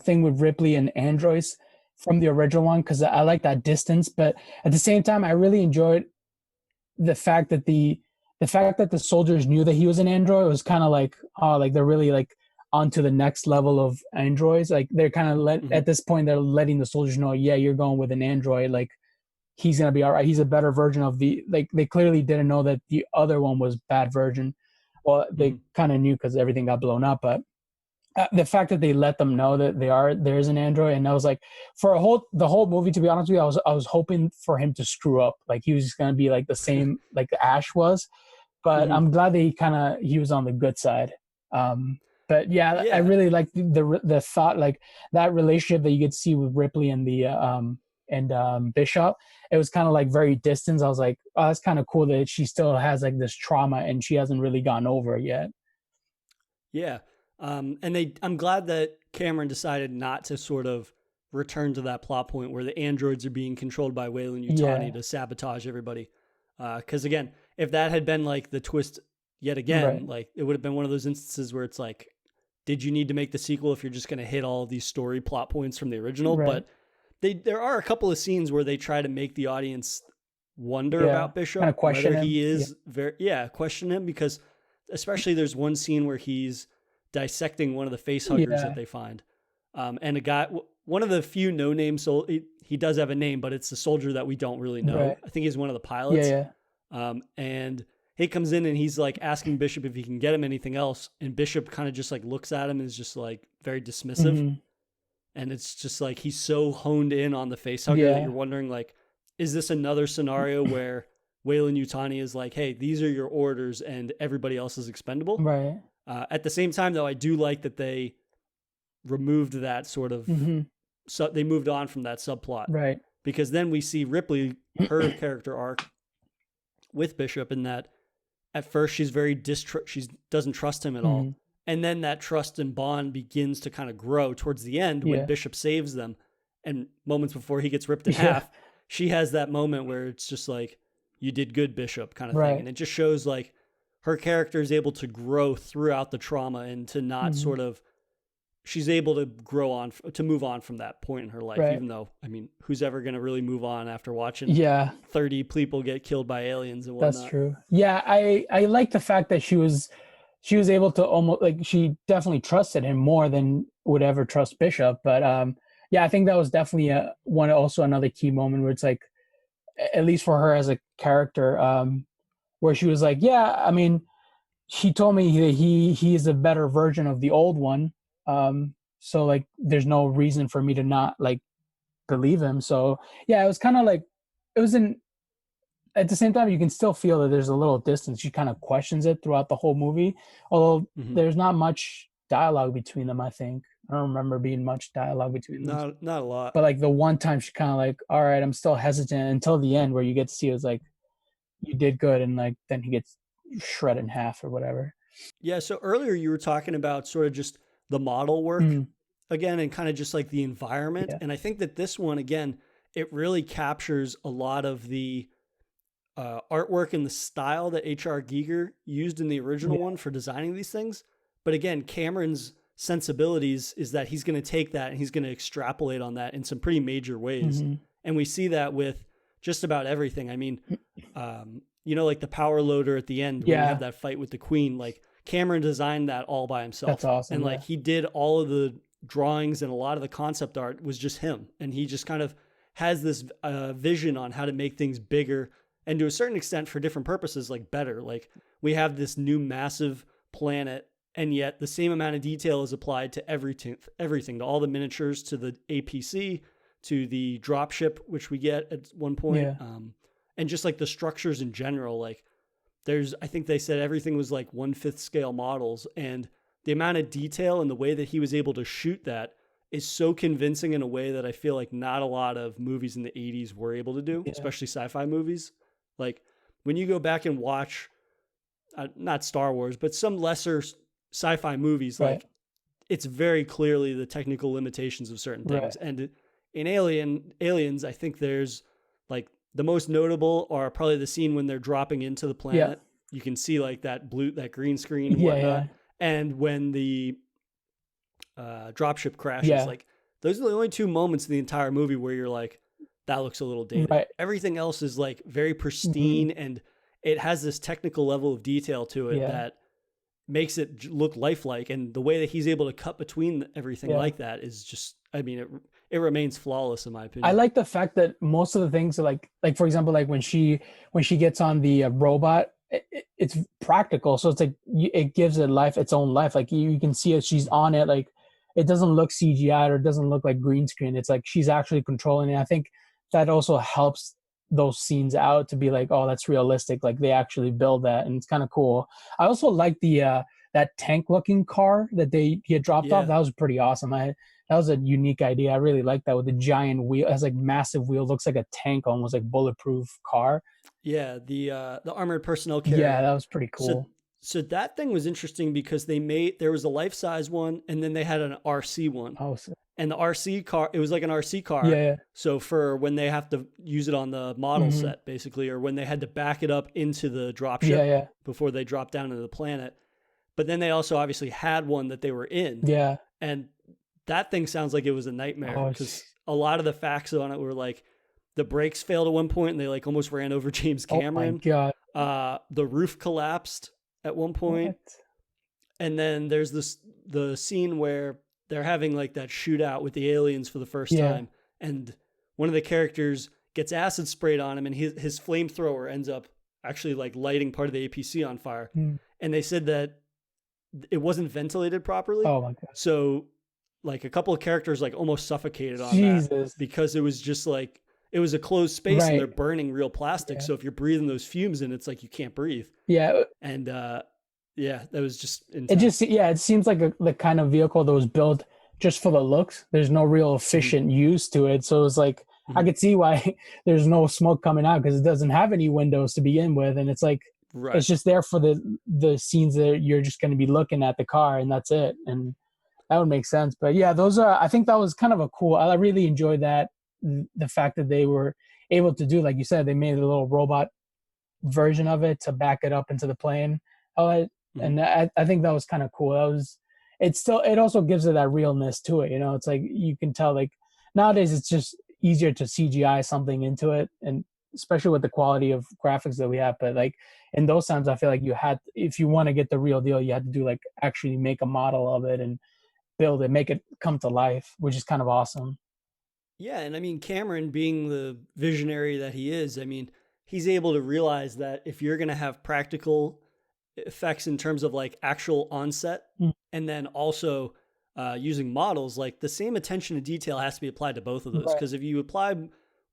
[SPEAKER 2] thing with Ripley and androids from the original one, because I like that distance, but at the same time, I really enjoyed the fact that the soldiers knew that he was an android. It was kind of like, oh, like they're really like on to the next level of androids. Like they're kind of at this point, they're letting the soldiers know, yeah, you're going with an android. Like he's going to be all right. He's a better version of like they clearly didn't know that the other one was bad version. Well, they kind of knew because everything got blown up, but the fact that they let them know that there's an android, and I was like, for the whole movie, to be honest with you, I was hoping for him to screw up, like he was just gonna be like the same like Ash was, but I'm glad that he was on the good side. But yeah, I really like the thought, like that relationship that you could see with Ripley and Bishop. It was kind of like very distant. I was like, oh, that's kind of cool that she still has like this trauma and she hasn't really gotten over it yet.
[SPEAKER 1] Yeah. I'm glad that Cameron decided not to sort of return to that plot point where the androids are being controlled by Weyland-Yutani to sabotage everybody. Because again, if that had been like the twist yet again, like it would have been one of those instances where it's like, did you need to make the sequel if you're just going to hit all of these story plot points from the original? Right. But there are a couple of scenes where they try to make the audience wonder about Bishop,
[SPEAKER 2] kind of question
[SPEAKER 1] whether
[SPEAKER 2] him.
[SPEAKER 1] He is question him, because especially there's one scene where he's dissecting one of the face huggers that they find. And a guy, one of the few no-name he does have a name, but it's a soldier that we don't really know. Right. I think he's one of the pilots. And he comes in and he's like asking Bishop if he can get him anything else. And Bishop kind of just like looks at him and is just like very dismissive. And it's just like, he's so honed in on the face hugger that you're wondering like, is this another scenario where Weyland-Yutani is like, hey, these are your orders and everybody else is expendable?
[SPEAKER 2] Right.
[SPEAKER 1] At the same time, though, I do like that they removed that sort of, so they moved on from that subplot.
[SPEAKER 2] Right.
[SPEAKER 1] Because then we see Ripley, her character arc with Bishop, in that at first she's very she doesn't trust him at all. And then that trust and bond begins to kind of grow towards the end when Bishop saves them. And moments before he gets ripped in half, she has that moment where it's just like, you did good, Bishop, kind of thing. And it just shows like her character is able to grow throughout the trauma and to not sort of, she's able to grow on, to move on from that point in her life, even though, I mean, who's ever going to really move on after watching 30 people get killed by aliens and whatnot? That's
[SPEAKER 2] true. Yeah, I like the fact that she was able to almost, like, she definitely trusted him more than would ever trust Bishop. But I think that was definitely also another key moment where it's like, at least for her as a character, where she was like, yeah, I mean, he told me that he is a better version of the old one. So like there's no reason for me to not like believe him. So yeah, it was kind of like it was in at the same time you can still feel that there's a little distance. She kind of questions it throughout the whole movie, although
[SPEAKER 1] Mm-hmm.
[SPEAKER 2] there's not much dialogue between them. I think I don't remember being much dialogue between them.
[SPEAKER 1] Not a lot.
[SPEAKER 2] But like the one time she kind of like, all right, I'm still hesitant until the end where you get to see it was like you did good, and like then he gets shredded in half or whatever.
[SPEAKER 1] Yeah. So earlier you were talking about sort of just the model work
[SPEAKER 2] Mm,
[SPEAKER 1] again and kind of just like the environment.
[SPEAKER 2] yeah,
[SPEAKER 1] And I think that this one, again, it really captures a lot of the artwork and the style that H.R. Giger used in the original
[SPEAKER 2] yeah,
[SPEAKER 1] one for designing these things. But again, Cameron's sensibilities is that he's going to take that and he's going to extrapolate on that in some pretty major ways.
[SPEAKER 2] mm-hmm.
[SPEAKER 1] And we see that with just about everything. I mean, like the power loader at the end when you
[SPEAKER 2] Yeah,
[SPEAKER 1] have that fight with the queen, like Cameron designed that all by
[SPEAKER 2] that's
[SPEAKER 1] himself. And
[SPEAKER 2] awesome.
[SPEAKER 1] like
[SPEAKER 2] Yeah,
[SPEAKER 1] he did all of the drawings and a lot of the concept art was just him. And he just kind of has this vision on how to make things bigger and to a certain extent for different purposes, like better. Like we have this new massive planet, and yet the same amount of detail is applied to everything, to all the miniatures, to the APC, to the dropship, which we get at one point,
[SPEAKER 2] yeah,
[SPEAKER 1] and just like the structures in general. Like I think they said everything was like 1/5 scale models, and the amount of detail and the way that he was able to shoot that is so convincing in a way that I feel like not a lot of movies in the 80s were able to do,
[SPEAKER 2] yeah,
[SPEAKER 1] especially sci-fi movies. Like when you go back and watch, not Star Wars, but some lesser sci-fi movies,
[SPEAKER 2] right,
[SPEAKER 1] like it's very clearly the technical limitations of certain
[SPEAKER 2] right,
[SPEAKER 1] things. And in Aliens, I think there's like the most notable are probably the scene when they're dropping into the
[SPEAKER 2] yeah,
[SPEAKER 1] planet. You can see like that green screen and
[SPEAKER 2] yeah, yeah,
[SPEAKER 1] whatnot. And when the dropship crashes,
[SPEAKER 2] yeah,
[SPEAKER 1] like those are the only two moments in the entire movie where you're like, that looks a little dated.
[SPEAKER 2] right,
[SPEAKER 1] Everything else is like very
[SPEAKER 2] mm-hmm.
[SPEAKER 1] pristine and it has this technical level of detail to it
[SPEAKER 2] Yeah,
[SPEAKER 1] that makes it look lifelike. And the way that he's able to cut between everything
[SPEAKER 2] yeah.
[SPEAKER 1] like that is just, I mean, it remains flawless in my
[SPEAKER 2] I
[SPEAKER 1] opinion.
[SPEAKER 2] like the fact that most of the things are like for example, like when she gets on the robot, it's practical, so it's like it gives it life, its own life. Like you can see it, she's
[SPEAKER 1] Mhm.
[SPEAKER 2] on it. Like it doesn't look CGI or it doesn't look like green screen. It's like she's actually controlling it. I think that also helps those scenes out to be like, oh, that's realistic. Like they actually build that, and it's kind of cool. I also like the that tank looking car that they get dropped off.
[SPEAKER 1] Yeah.
[SPEAKER 2] That was pretty awesome. That was a unique idea. I really like that with the giant wheel. It has like massive wheel, looks like a tank, almost like bulletproof car.
[SPEAKER 1] Yeah. The armored personnel
[SPEAKER 2] Yeah,
[SPEAKER 1] carrier.
[SPEAKER 2] that was pretty
[SPEAKER 1] So,
[SPEAKER 2] cool.
[SPEAKER 1] so that thing was interesting because there was a life size one and then they had an RC one.
[SPEAKER 2] Oh, so,
[SPEAKER 1] And the RC car, it was like an RC car.
[SPEAKER 2] yeah,
[SPEAKER 1] So for when they have to use it on the model
[SPEAKER 2] hmm,
[SPEAKER 1] set, basically, or when they had to back it up into the
[SPEAKER 2] yeah,
[SPEAKER 1] dropship
[SPEAKER 2] yeah,
[SPEAKER 1] before they dropped down into the planet. But then they also obviously had one that they were in.
[SPEAKER 2] yeah.
[SPEAKER 1] And that thing sounds like it was a nightmare
[SPEAKER 2] Oh,
[SPEAKER 1] because a lot of the facts on it were like the brakes failed at one point and they like almost ran over James
[SPEAKER 2] oh my
[SPEAKER 1] Cameron.
[SPEAKER 2] god.
[SPEAKER 1] The roof collapsed at one point.
[SPEAKER 2] What?
[SPEAKER 1] And then there's the scene where they're having like that shootout with the aliens for the first
[SPEAKER 2] Yeah,
[SPEAKER 1] time, and one of the characters gets acid sprayed on him, and his flamethrower ends up actually like lighting part of the APC on fire.
[SPEAKER 2] mm.
[SPEAKER 1] And they said that it wasn't ventilated properly,
[SPEAKER 2] Oh my god.
[SPEAKER 1] so like a couple of characters like almost suffocated on that
[SPEAKER 2] Jesus.
[SPEAKER 1] because it was just like it was a closed space and they're
[SPEAKER 2] Right.
[SPEAKER 1] burning real plastic.
[SPEAKER 2] Yeah.
[SPEAKER 1] So if you're breathing those fumes in, it's like you can't breathe.
[SPEAKER 2] Yeah.
[SPEAKER 1] And yeah, that was just
[SPEAKER 2] It just
[SPEAKER 1] intense.
[SPEAKER 2] yeah, it seems like the kind of vehicle that was built just for the looks. There's no real
[SPEAKER 1] Mhm.
[SPEAKER 2] efficient use to it. So it's like I
[SPEAKER 1] Mhm.
[SPEAKER 2] could see why there's no smoke coming out because it doesn't have any windows to begin with, and it's like
[SPEAKER 1] Right.
[SPEAKER 2] it's just there for the scenes that you're just going to be looking at the car, and that's it. And that would make sense. But yeah, those are. I think that was kind of a cool. I really enjoyed that the fact that they were able to do, like you said, they made a little robot version of it to back it up into the plane. Oh,
[SPEAKER 1] Mhm.
[SPEAKER 2] and I think that was kind of cool. That was it also gives it that realness to it. You know, it's like you can tell like nowadays it's just easier to CGI something into it, and especially with the quality of graphics that we have. But like in those times, I feel like you had if you want to get the real deal, you had to do like actually make a model of it and build it, make it come to life, which is kind of awesome.
[SPEAKER 1] Yeah, and I mean Cameron being the visionary that he is, I mean, he's able to realize that if you're going to have practical effects in terms of like actual onset, and then also using models, like the same attention to detail has to be applied to both of those. Because if you apply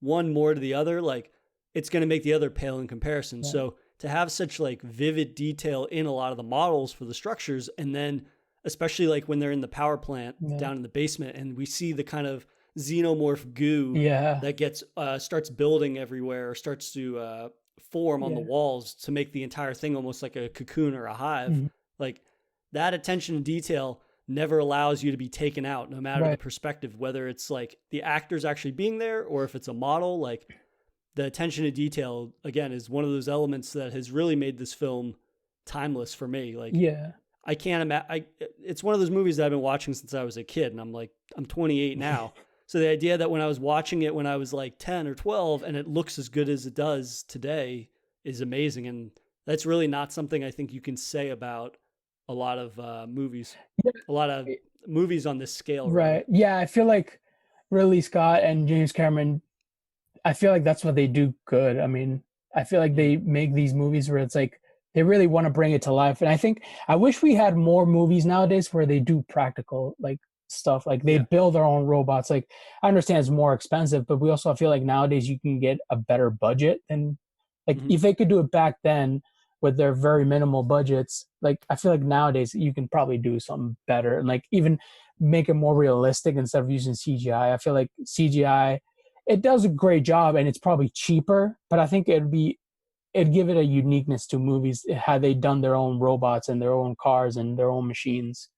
[SPEAKER 1] one more to the other, like it's going to make the other pale in comparison.
[SPEAKER 2] Yeah.
[SPEAKER 1] So to have such like vivid detail in a lot of the models for the structures, and then especially like when they're in the power plant down in the basement, and we see the kind of xenomorph goo that gets starts building everywhere, or starts to form on the walls to make the entire thing almost like a cocoon or a hive. Like that attention to detail never allows you to be taken out, no matter the perspective, whether it's like the actors actually being there or if it's a model. Like the attention to detail, again, is one of those elements that has really made this film timeless for me. Like, I can't imagine. It's one of those movies that I've been watching since I was a kid, and I'm 28 now. So the idea that when I was watching it when I was like 10 or 12 and it looks as good as it does today is amazing. And that's really not something I think you can say about a lot of movies, a lot of movies on this scale.
[SPEAKER 2] Right. Yeah. I feel like Ridley Scott and James Cameron, I feel like that's what they do good. I mean, I feel like they make these movies where it's like, they really want to bring it to life. And I wish we had more movies nowadays where they do practical, like, stuff, like they build their own robots. Like I understand it's more expensive, but we also feel like nowadays you can get a better budget than like if they could do it back then with their very minimal budgets. Like I feel like nowadays you can probably do something better and like even make it more realistic instead of using CGI. I feel like CGI, it does a great job and it's probably cheaper, but I think it'd give it a uniqueness to movies had they done their own robots and their own cars and their own machines.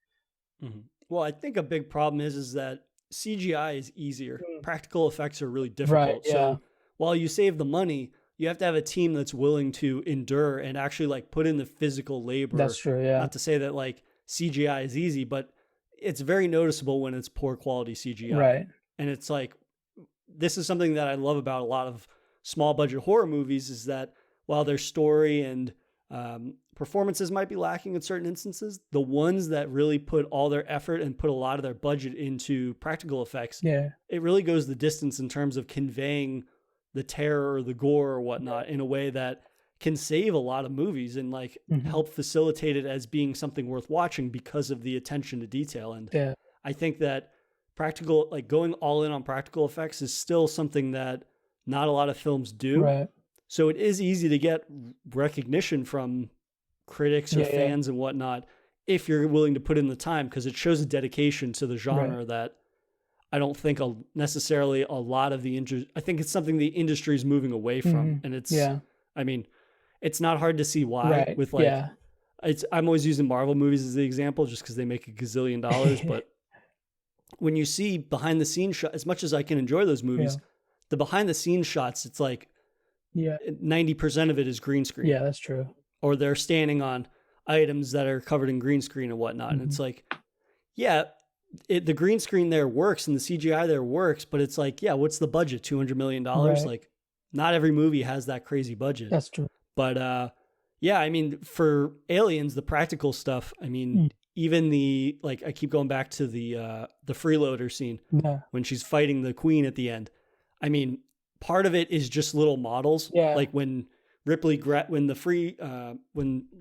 [SPEAKER 1] Well, I think a big problem is that CGI is easier. Practical effects are really difficult. So while you save the money, you have to have a team that's willing to endure and actually like put in the physical labor.
[SPEAKER 2] That's true. Yeah.
[SPEAKER 1] Not to say that like CGI is easy, but it's very noticeable when it's poor quality CGI.
[SPEAKER 2] Right.
[SPEAKER 1] And it's like, this is something that I love about a lot of small budget horror movies is that while their story and performances might be lacking in certain instances, the ones that really put all their effort and put a lot of their budget into practical effects, it really goes the distance in terms of conveying the terror or the gore or whatnot in a way that can save a lot of movies and like help facilitate it as being something worth watching because of the attention to detail. And I think that practical, like going all in on practical effects is still something that not a lot of films do.
[SPEAKER 2] Right.
[SPEAKER 1] So it is easy to get recognition from critics or fans and whatnot if you're willing to put in the time, because it shows a dedication to the genre that I don't think necessarily a lot of the industry, I think it's something the industry is moving away from. And it's, I mean, it's not hard to see why with like, I'm always using Marvel movies as the example just because they make $1 gazillion. But when you see behind the scenes shot, as much as I can enjoy those movies, the behind the scenes shots, it's like 90% of it is green screen.
[SPEAKER 2] Yeah, that's true.
[SPEAKER 1] Or they're standing on items that are covered in green screen and whatnot. And it's like, the green screen there works and the CGI there works, but it's like, what's the budget? $200 million? Like not every movie has that crazy budget.
[SPEAKER 2] That's true.
[SPEAKER 1] But I mean, for Aliens, the practical stuff, I mean, even the, like, I keep going back to the freeloader scene when she's fighting the queen at the end. I mean, part of it is just little models. Like when Ripley when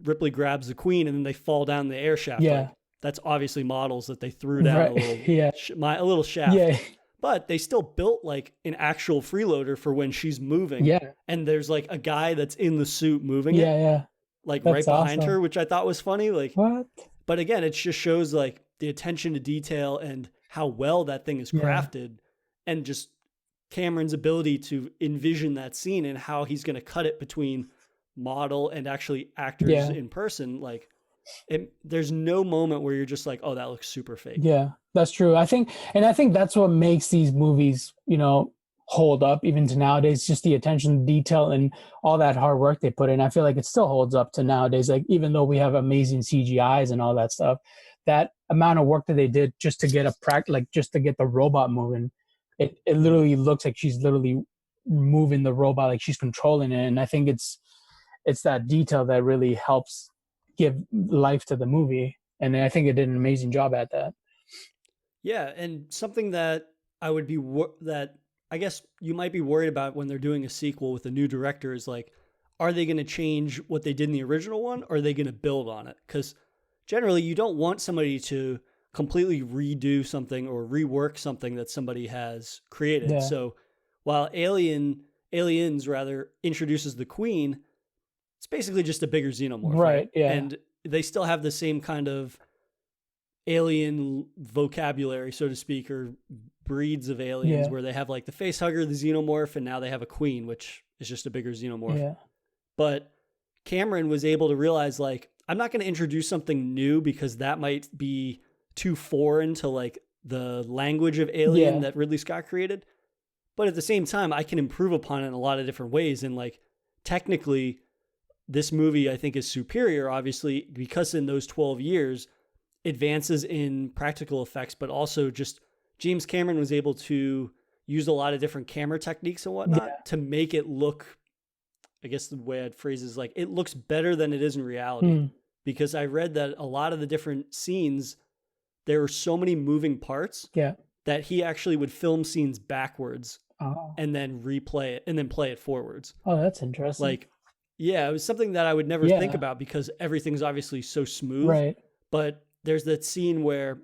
[SPEAKER 1] Ripley grabs the queen and then they fall down the air shaft. Like, that's obviously models that they threw down a little shaft. But they still built like an actual freeloader for when she's moving. And there's like a guy that's in the suit moving it. Like that's right behind her, which I thought was funny. Like what? But again, it just shows like the attention to detail and how well that thing is crafted, and just Cameron's ability to envision that scene and how he's going to cut it between model and actually actors in person. Like there's no moment where you're just like, oh, that looks super fake. Yeah,
[SPEAKER 2] that's true. I think that's what makes these movies, hold up even to nowadays, just the attention to detail and all that hard work they put in. I feel like it still holds up to nowadays. Like, even though we have amazing CGIs and all that stuff, that amount of work that they did just to get just to get the robot moving, it literally looks like she's literally moving the robot, like she's controlling it. And I think it's that detail that really helps give life to the movie. And I think it did an amazing job at that.
[SPEAKER 1] Yeah. And something that I would be, that I guess you might be worried about when they're doing a sequel with a new director is like, are they going to change what they did in the original one, or are they going to build on it? Because generally you don't want somebody to completely redo something or rework something that somebody has created.
[SPEAKER 2] Yeah.
[SPEAKER 1] So while Aliens rather introduces the Queen, it's basically just a bigger xenomorph,
[SPEAKER 2] Right, yeah.
[SPEAKER 1] And they still have the same kind of alien vocabulary, so to speak, or breeds of aliens, where they have like the face hugger, the xenomorph, and now they have a queen, which is just a bigger xenomorph.
[SPEAKER 2] Yeah.
[SPEAKER 1] But Cameron was able to realize, like, I'm not going to introduce something new because that might be too foreign to like the language of Alien that Ridley Scott created. But at the same time, I can improve upon it in a lot of different ways. And like, technically, this movie I think is superior, obviously, because in those 12 years, advances in practical effects, but also just James Cameron was able to use a lot of different camera techniques and whatnot to make it look, I guess the way I'd phrase it is like, it looks better than it is in reality. Because I read that a lot of the different scenes, there were so many moving parts that he actually would film scenes backwards and then replay it and then play it forwards.
[SPEAKER 2] Oh, that's interesting.
[SPEAKER 1] Like, yeah, it was something that I would never think about because everything's obviously so smooth.
[SPEAKER 2] Right.
[SPEAKER 1] But there's that scene where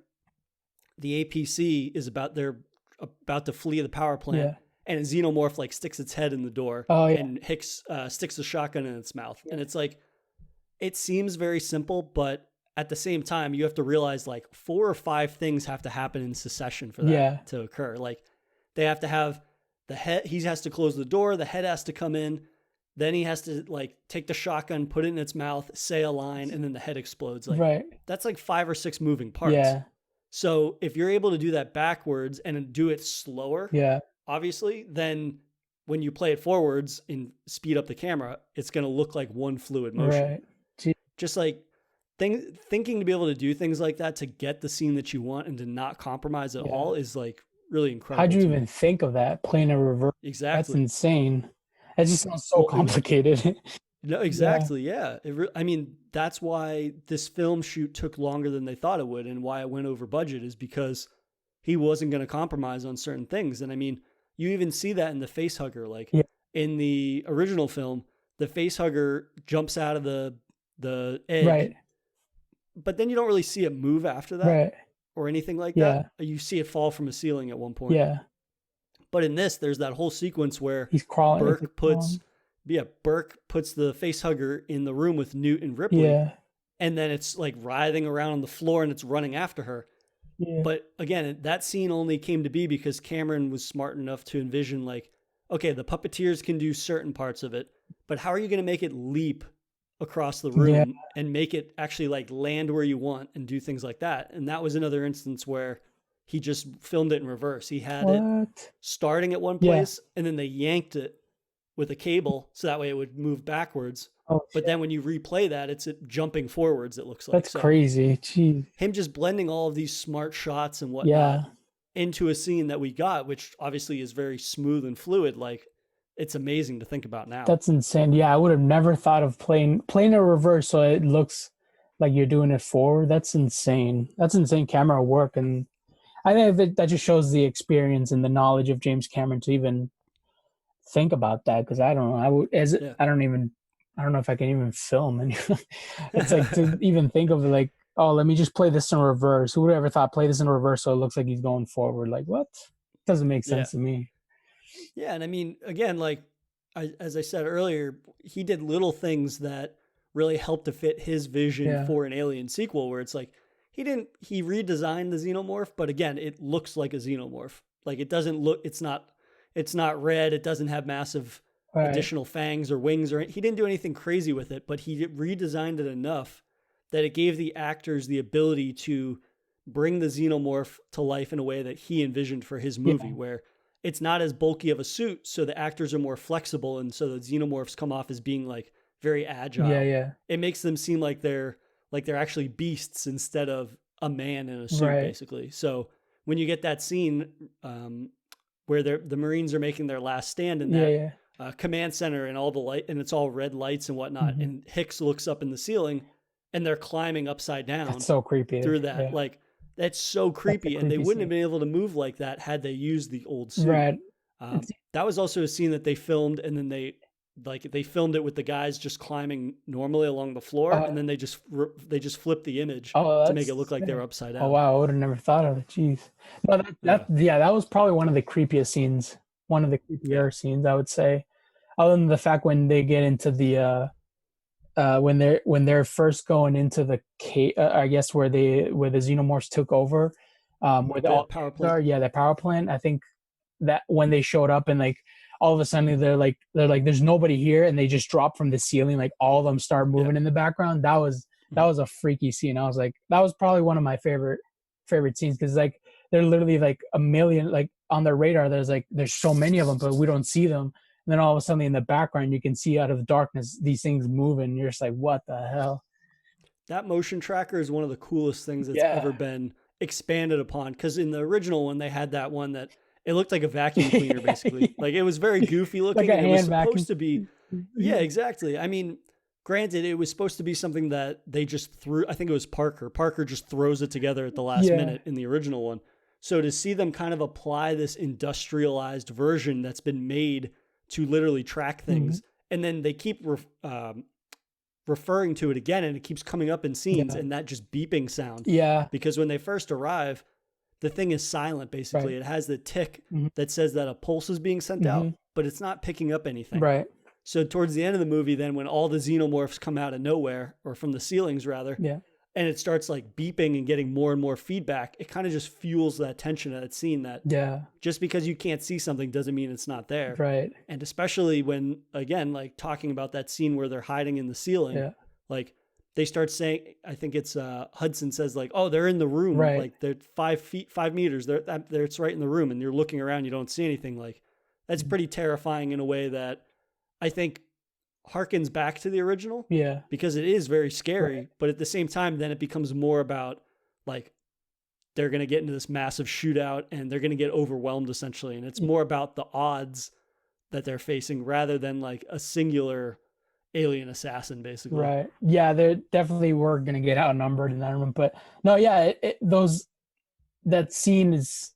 [SPEAKER 1] the APC is about to flee the power plant, and a xenomorph like sticks its head in the door, and Hicks sticks a shotgun in its mouth, and it's like, it seems very simple, but at the same time, you have to realize like 4 or 5 things have to happen in succession for that to occur. Like, they have to have the head; he has to close the door, the head has to come in. Then he has to like take the shotgun, put it in its mouth, say a line, and then the head explodes. Like, that's like 5 or 6 moving parts.
[SPEAKER 2] Yeah.
[SPEAKER 1] So if you're able to do that backwards and do it slower, obviously, then when you play it forwards and speed up the camera, it's going to look like one fluid motion.
[SPEAKER 2] Right.
[SPEAKER 1] Just like thinking to be able to do things like that to get the scene that you want and to not compromise at all is like really incredible.
[SPEAKER 2] How'd you even think of that? Playing a reverse.
[SPEAKER 1] Exactly.
[SPEAKER 2] That's insane. It just sounds so complicated.
[SPEAKER 1] No, exactly. Yeah. I mean, that's why this film shoot took longer than they thought it would, and why it went over budget is because he wasn't going to compromise on certain things. And I mean, you even see that in the face hugger. Like in the original film, the face hugger jumps out of the egg, but then you don't really see it move after that or anything like that. You see it fall from a ceiling at one point. But in this, there's that whole sequence where
[SPEAKER 2] he's crawling.
[SPEAKER 1] Burke puts the face hugger in the room with Newt and Ripley. And then it's like writhing around on the floor and it's running after her. But again, that scene only came to be because Cameron was smart enough to envision like, okay, the puppeteers can do certain parts of it, but how are you going to make it leap across the room and make it actually like land where you want and do things like that? And that was another instance where he just filmed it in reverse. He had it starting at one place and then they yanked it with a cable so that way it would move backwards. But then when you replay that, it's jumping forwards, it looks like.
[SPEAKER 2] That's crazy. Jeez.
[SPEAKER 1] Him just blending all of these smart shots and whatnot into a scene that we got, which obviously is very smooth and fluid. Like, it's amazing to think about now.
[SPEAKER 2] That's insane. Yeah, I would have never thought of playing a reverse so it looks like you're doing it forward. That's insane. That's insane camera work. And I think that just shows the experience and the knowledge of James Cameron to even think about that. Because I don't know, I don't know if I can even film. And it's like to even think of like, oh, let me just play this in reverse. Who would have ever thought play this in reverse so it looks like he's going forward? Like, what? Doesn't make sense to me.
[SPEAKER 1] Yeah, and I mean, again, like as I said earlier, he did little things that really helped to fit his vision for an Alien sequel, where it's like he redesigned the xenomorph, but again, it looks like a xenomorph. Like, it doesn't look, it's not red, it doesn't have massive additional fangs or wings, or he didn't do anything crazy with it, but he redesigned it enough that it gave the actors the ability to bring the xenomorph to life in a way that he envisioned for his movie, where it's not as bulky of a suit, so the actors are more flexible, and so the xenomorphs come off as being like very agile. It makes them seem like they're actually beasts instead of a man in a suit, basically. So when you get that scene where the Marines are making their last stand in that command center, and all the light, and it's all red lights and whatnot, and Hicks looks up in the ceiling, and they're climbing upside down.
[SPEAKER 2] That's so creepy.
[SPEAKER 1] Through that, like, that's so creepy, and they wouldn't have been able to move like that had they used the old suit. That was also a scene that they filmed, and then they like they filmed it with the guys just climbing normally along the floor, and then they just flipped the image to make it look like they're upside down.
[SPEAKER 2] Oh wow, I would have never thought of it. Jeez. No, that was probably one of the creepiest scenes, one of the creepier scenes, I would say. Other than the fact when they get into the when they're first going into the cave, I guess where the xenomorphs took over, where the
[SPEAKER 1] power plant.
[SPEAKER 2] the power plant. I think that when they showed up and like all of a sudden they're like there's nobody here, and they just drop from the ceiling, like all of them start moving in the background. That was a freaky scene. I was like, that was probably one of my favorite scenes, because like they're literally like a million, like on their radar there's so many of them, but we don't see them. And then all of a sudden in the background, you can see out of the darkness these things moving. You're just like, what the hell?
[SPEAKER 1] That motion tracker is one of the coolest things that's ever been expanded upon. Because in the original one, they had that one that it looked like a vacuum cleaner, basically. Like it was very goofy looking.
[SPEAKER 2] Like a
[SPEAKER 1] and it was
[SPEAKER 2] hand
[SPEAKER 1] supposed
[SPEAKER 2] vacuum.
[SPEAKER 1] to be. Yeah, exactly. I mean, granted, it was supposed to be something that they just threw. I think it was Parker. Parker just throws it together at the last minute in the original one. So to see them kind of apply this industrialized version that's been made to literally track things, and then they keep referring to it again, and it keeps coming up in scenes, and that just beeping sound.
[SPEAKER 2] Yeah.
[SPEAKER 1] Because when they first arrive, the thing is silent, basically. Right. It has the tick that says that a pulse is being sent out, but it's not picking up anything.
[SPEAKER 2] Right.
[SPEAKER 1] So towards the end of the movie, then when all the xenomorphs come out of nowhere, or from the ceilings rather, and it starts like beeping and getting more and more feedback, it kind of just fuels that tension of that scene, that just because you can't see something doesn't mean it's not there.
[SPEAKER 2] Right.
[SPEAKER 1] And especially when, again, like talking about that scene where they're hiding in the ceiling, like they start saying, I think it's Hudson says like, oh, they're in the room.
[SPEAKER 2] Right.
[SPEAKER 1] Like they're 5 meters. They're it's right in the room, and you're looking around, you don't see anything. Like that's pretty terrifying in a way that I think harkens back to the original, because it is very scary, but at the same time, then it becomes more about like they're going to get into this massive shootout and they're going to get overwhelmed essentially, and it's more about the odds that they're facing rather than like a singular alien assassin, basically.
[SPEAKER 2] Right. Yeah, they definitely were going to get outnumbered in that room, but no, that scene is,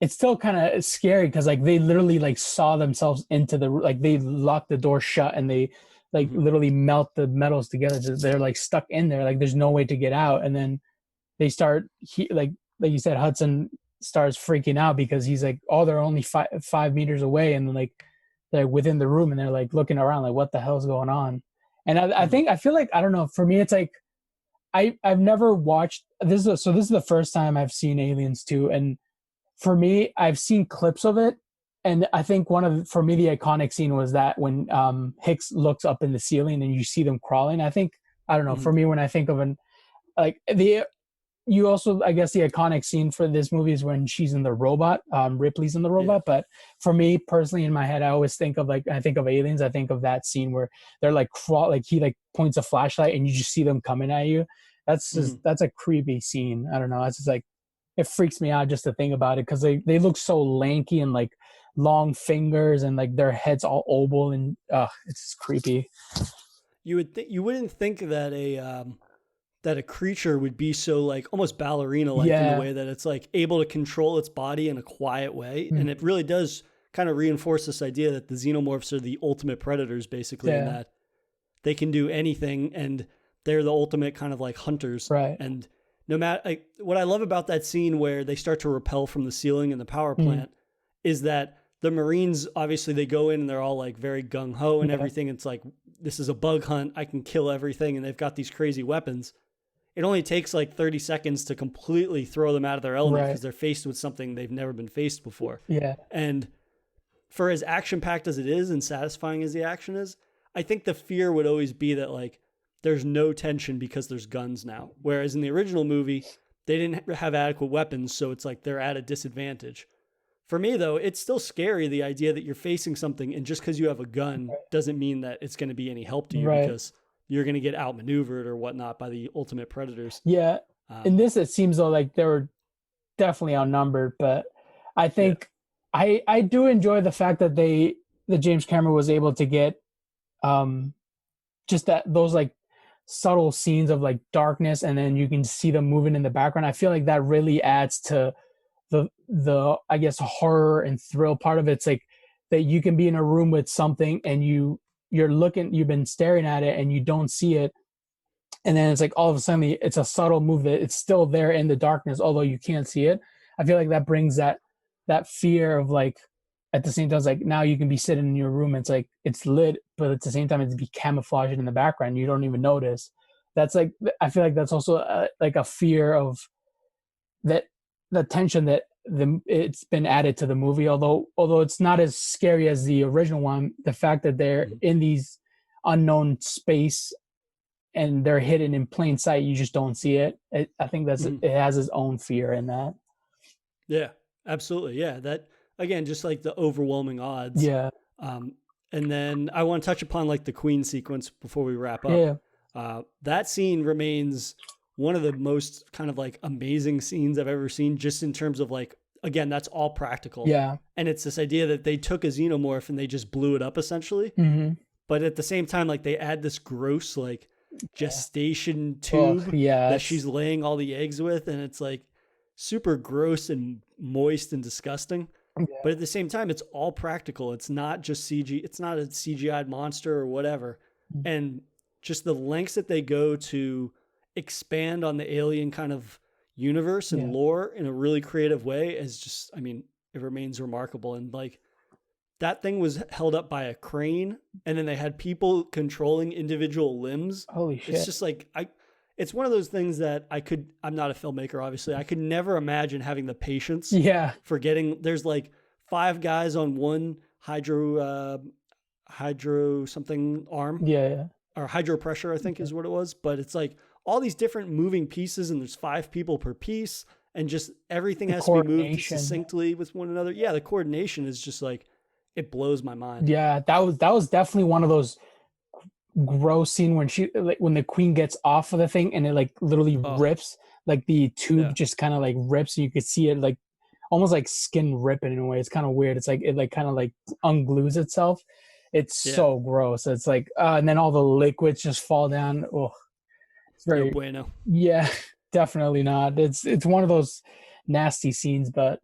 [SPEAKER 2] it's still kind of scary because like they literally like saw themselves into the, like they locked the door shut and they like literally melt the metals together. They're like stuck in there. Like there's no way to get out. And then they start, like you said, Hudson starts freaking out because he's like, oh, they're only 5 meters away. And then like they're within the room and they're like looking around like, what the hell's going on? And I feel like, I don't know, for me, it's like, I've never watched this. This is the first time I've seen Aliens 2. And for me, I've seen clips of it, and I think for me, the iconic scene was that when Hicks looks up in the ceiling and you see them crawling. I think, I don't know, for me, when I think of you also, I guess the iconic scene for this movie is when she's in the robot, Ripley's in the robot. But for me personally, in my head, I always think of I think of Aliens. I think of that scene where they're like he like points a flashlight and you just see them coming at you. That's just, that's a creepy scene. I don't know. It's just like, it freaks me out just to think about it because they look so lanky and like long fingers and like their heads all oval and it's just creepy.
[SPEAKER 1] You wouldn't think that a creature would be so like almost ballerina like in the way that it's like able to control its body in a quiet way, and it really does kind of reinforce this idea that the xenomorphs are the ultimate predators, basically, in that they can do anything and they're the ultimate kind of like hunters,
[SPEAKER 2] right?
[SPEAKER 1] And no matter what I love about that scene where they start to rappel from the ceiling in the power plant is that the Marines, obviously they go in and they're all like very gung ho and everything. It's like, this is a bug hunt. I can kill everything. And they've got these crazy weapons. It only takes like 30 seconds to completely throw them out of their element because they're faced with something they've never been faced before.
[SPEAKER 2] Yeah.
[SPEAKER 1] And for as action packed as it is and satisfying as the action is, I think the fear would always be that like, there's no tension because there's guns now. Whereas in the original movie, they didn't have adequate weapons, so it's like they're at a disadvantage. For me, though, it's still scary, the idea that you're facing something, and just because you have a gun doesn't mean that it's going to be any help to you because you're going to get outmaneuvered or whatnot by the ultimate predators.
[SPEAKER 2] Yeah. In this, it seems though like they were definitely outnumbered, but I think I do enjoy the fact that James Cameron was able to get just those like subtle scenes of like darkness, and then you can see them moving in the background. I feel like that really adds to the I guess horror and thrill part of it. It's like that you can be in a room with something and you you've been staring at it and you don't see it, and then it's like all of a sudden it's a subtle move that it's still there in the darkness, although you can't see it. I feel like that brings that fear of like, at the same time, it's like now you can be sitting in your room, it's like it's lit, but at the same time it's be camouflaged in the background, you don't even notice. That's like, I feel like that's also like a fear of that, the tension that it's been added to the movie, although it's not as scary as the original one. The fact that they're in these unknown space and they're hidden in plain sight, you just don't see it. I think that's it has its own fear in that.
[SPEAKER 1] Yeah, absolutely. Yeah, that again, just like the overwhelming odds.
[SPEAKER 2] Yeah.
[SPEAKER 1] And then I want to touch upon like the Queen sequence before we wrap up.
[SPEAKER 2] Yeah.
[SPEAKER 1] That scene remains one of the most kind of like amazing scenes I've ever seen, just in terms of like, again, that's all practical.
[SPEAKER 2] Yeah.
[SPEAKER 1] And it's this idea that they took a xenomorph and they just blew it up essentially.
[SPEAKER 2] Mm-hmm.
[SPEAKER 1] But at the same time, like they add this gross like gestation tube that she's laying all the eggs with. And it's like super gross and moist and disgusting. Yeah. But at the same time, it's all practical. It's not just CG. It's not a CGI'd monster or whatever. Mm-hmm. And just the lengths that they go to expand on the alien kind of universe and lore in a really creative way is just, I mean, it remains remarkable. And like that thing was held up by a crane and then they had people controlling individual limbs.
[SPEAKER 2] Holy shit.
[SPEAKER 1] It's just like, it's one of those things that I'm not a filmmaker, obviously. I could never imagine having the patience for getting, there's like 5 guys on one hydro something arm.
[SPEAKER 2] Yeah.
[SPEAKER 1] Or hydro pressure, I think is what it was. But it's like all these different moving pieces and there's 5 people per piece and just everything has to be moved succinctly with one another. Yeah. The coordination is just like, it blows my mind.
[SPEAKER 2] Yeah. That was definitely one of those gross scene when the Queen gets off of the thing and it like literally rips, like the tube just kind of like rips and you could see it like almost like skin ripping in a way. It's kind of weird. It's like it like kind of like unglues itself. It's so gross. It's like and then all the liquids just fall down. Oh, it's very
[SPEAKER 1] no bueno.
[SPEAKER 2] Yeah, definitely not. It's one of those nasty scenes, but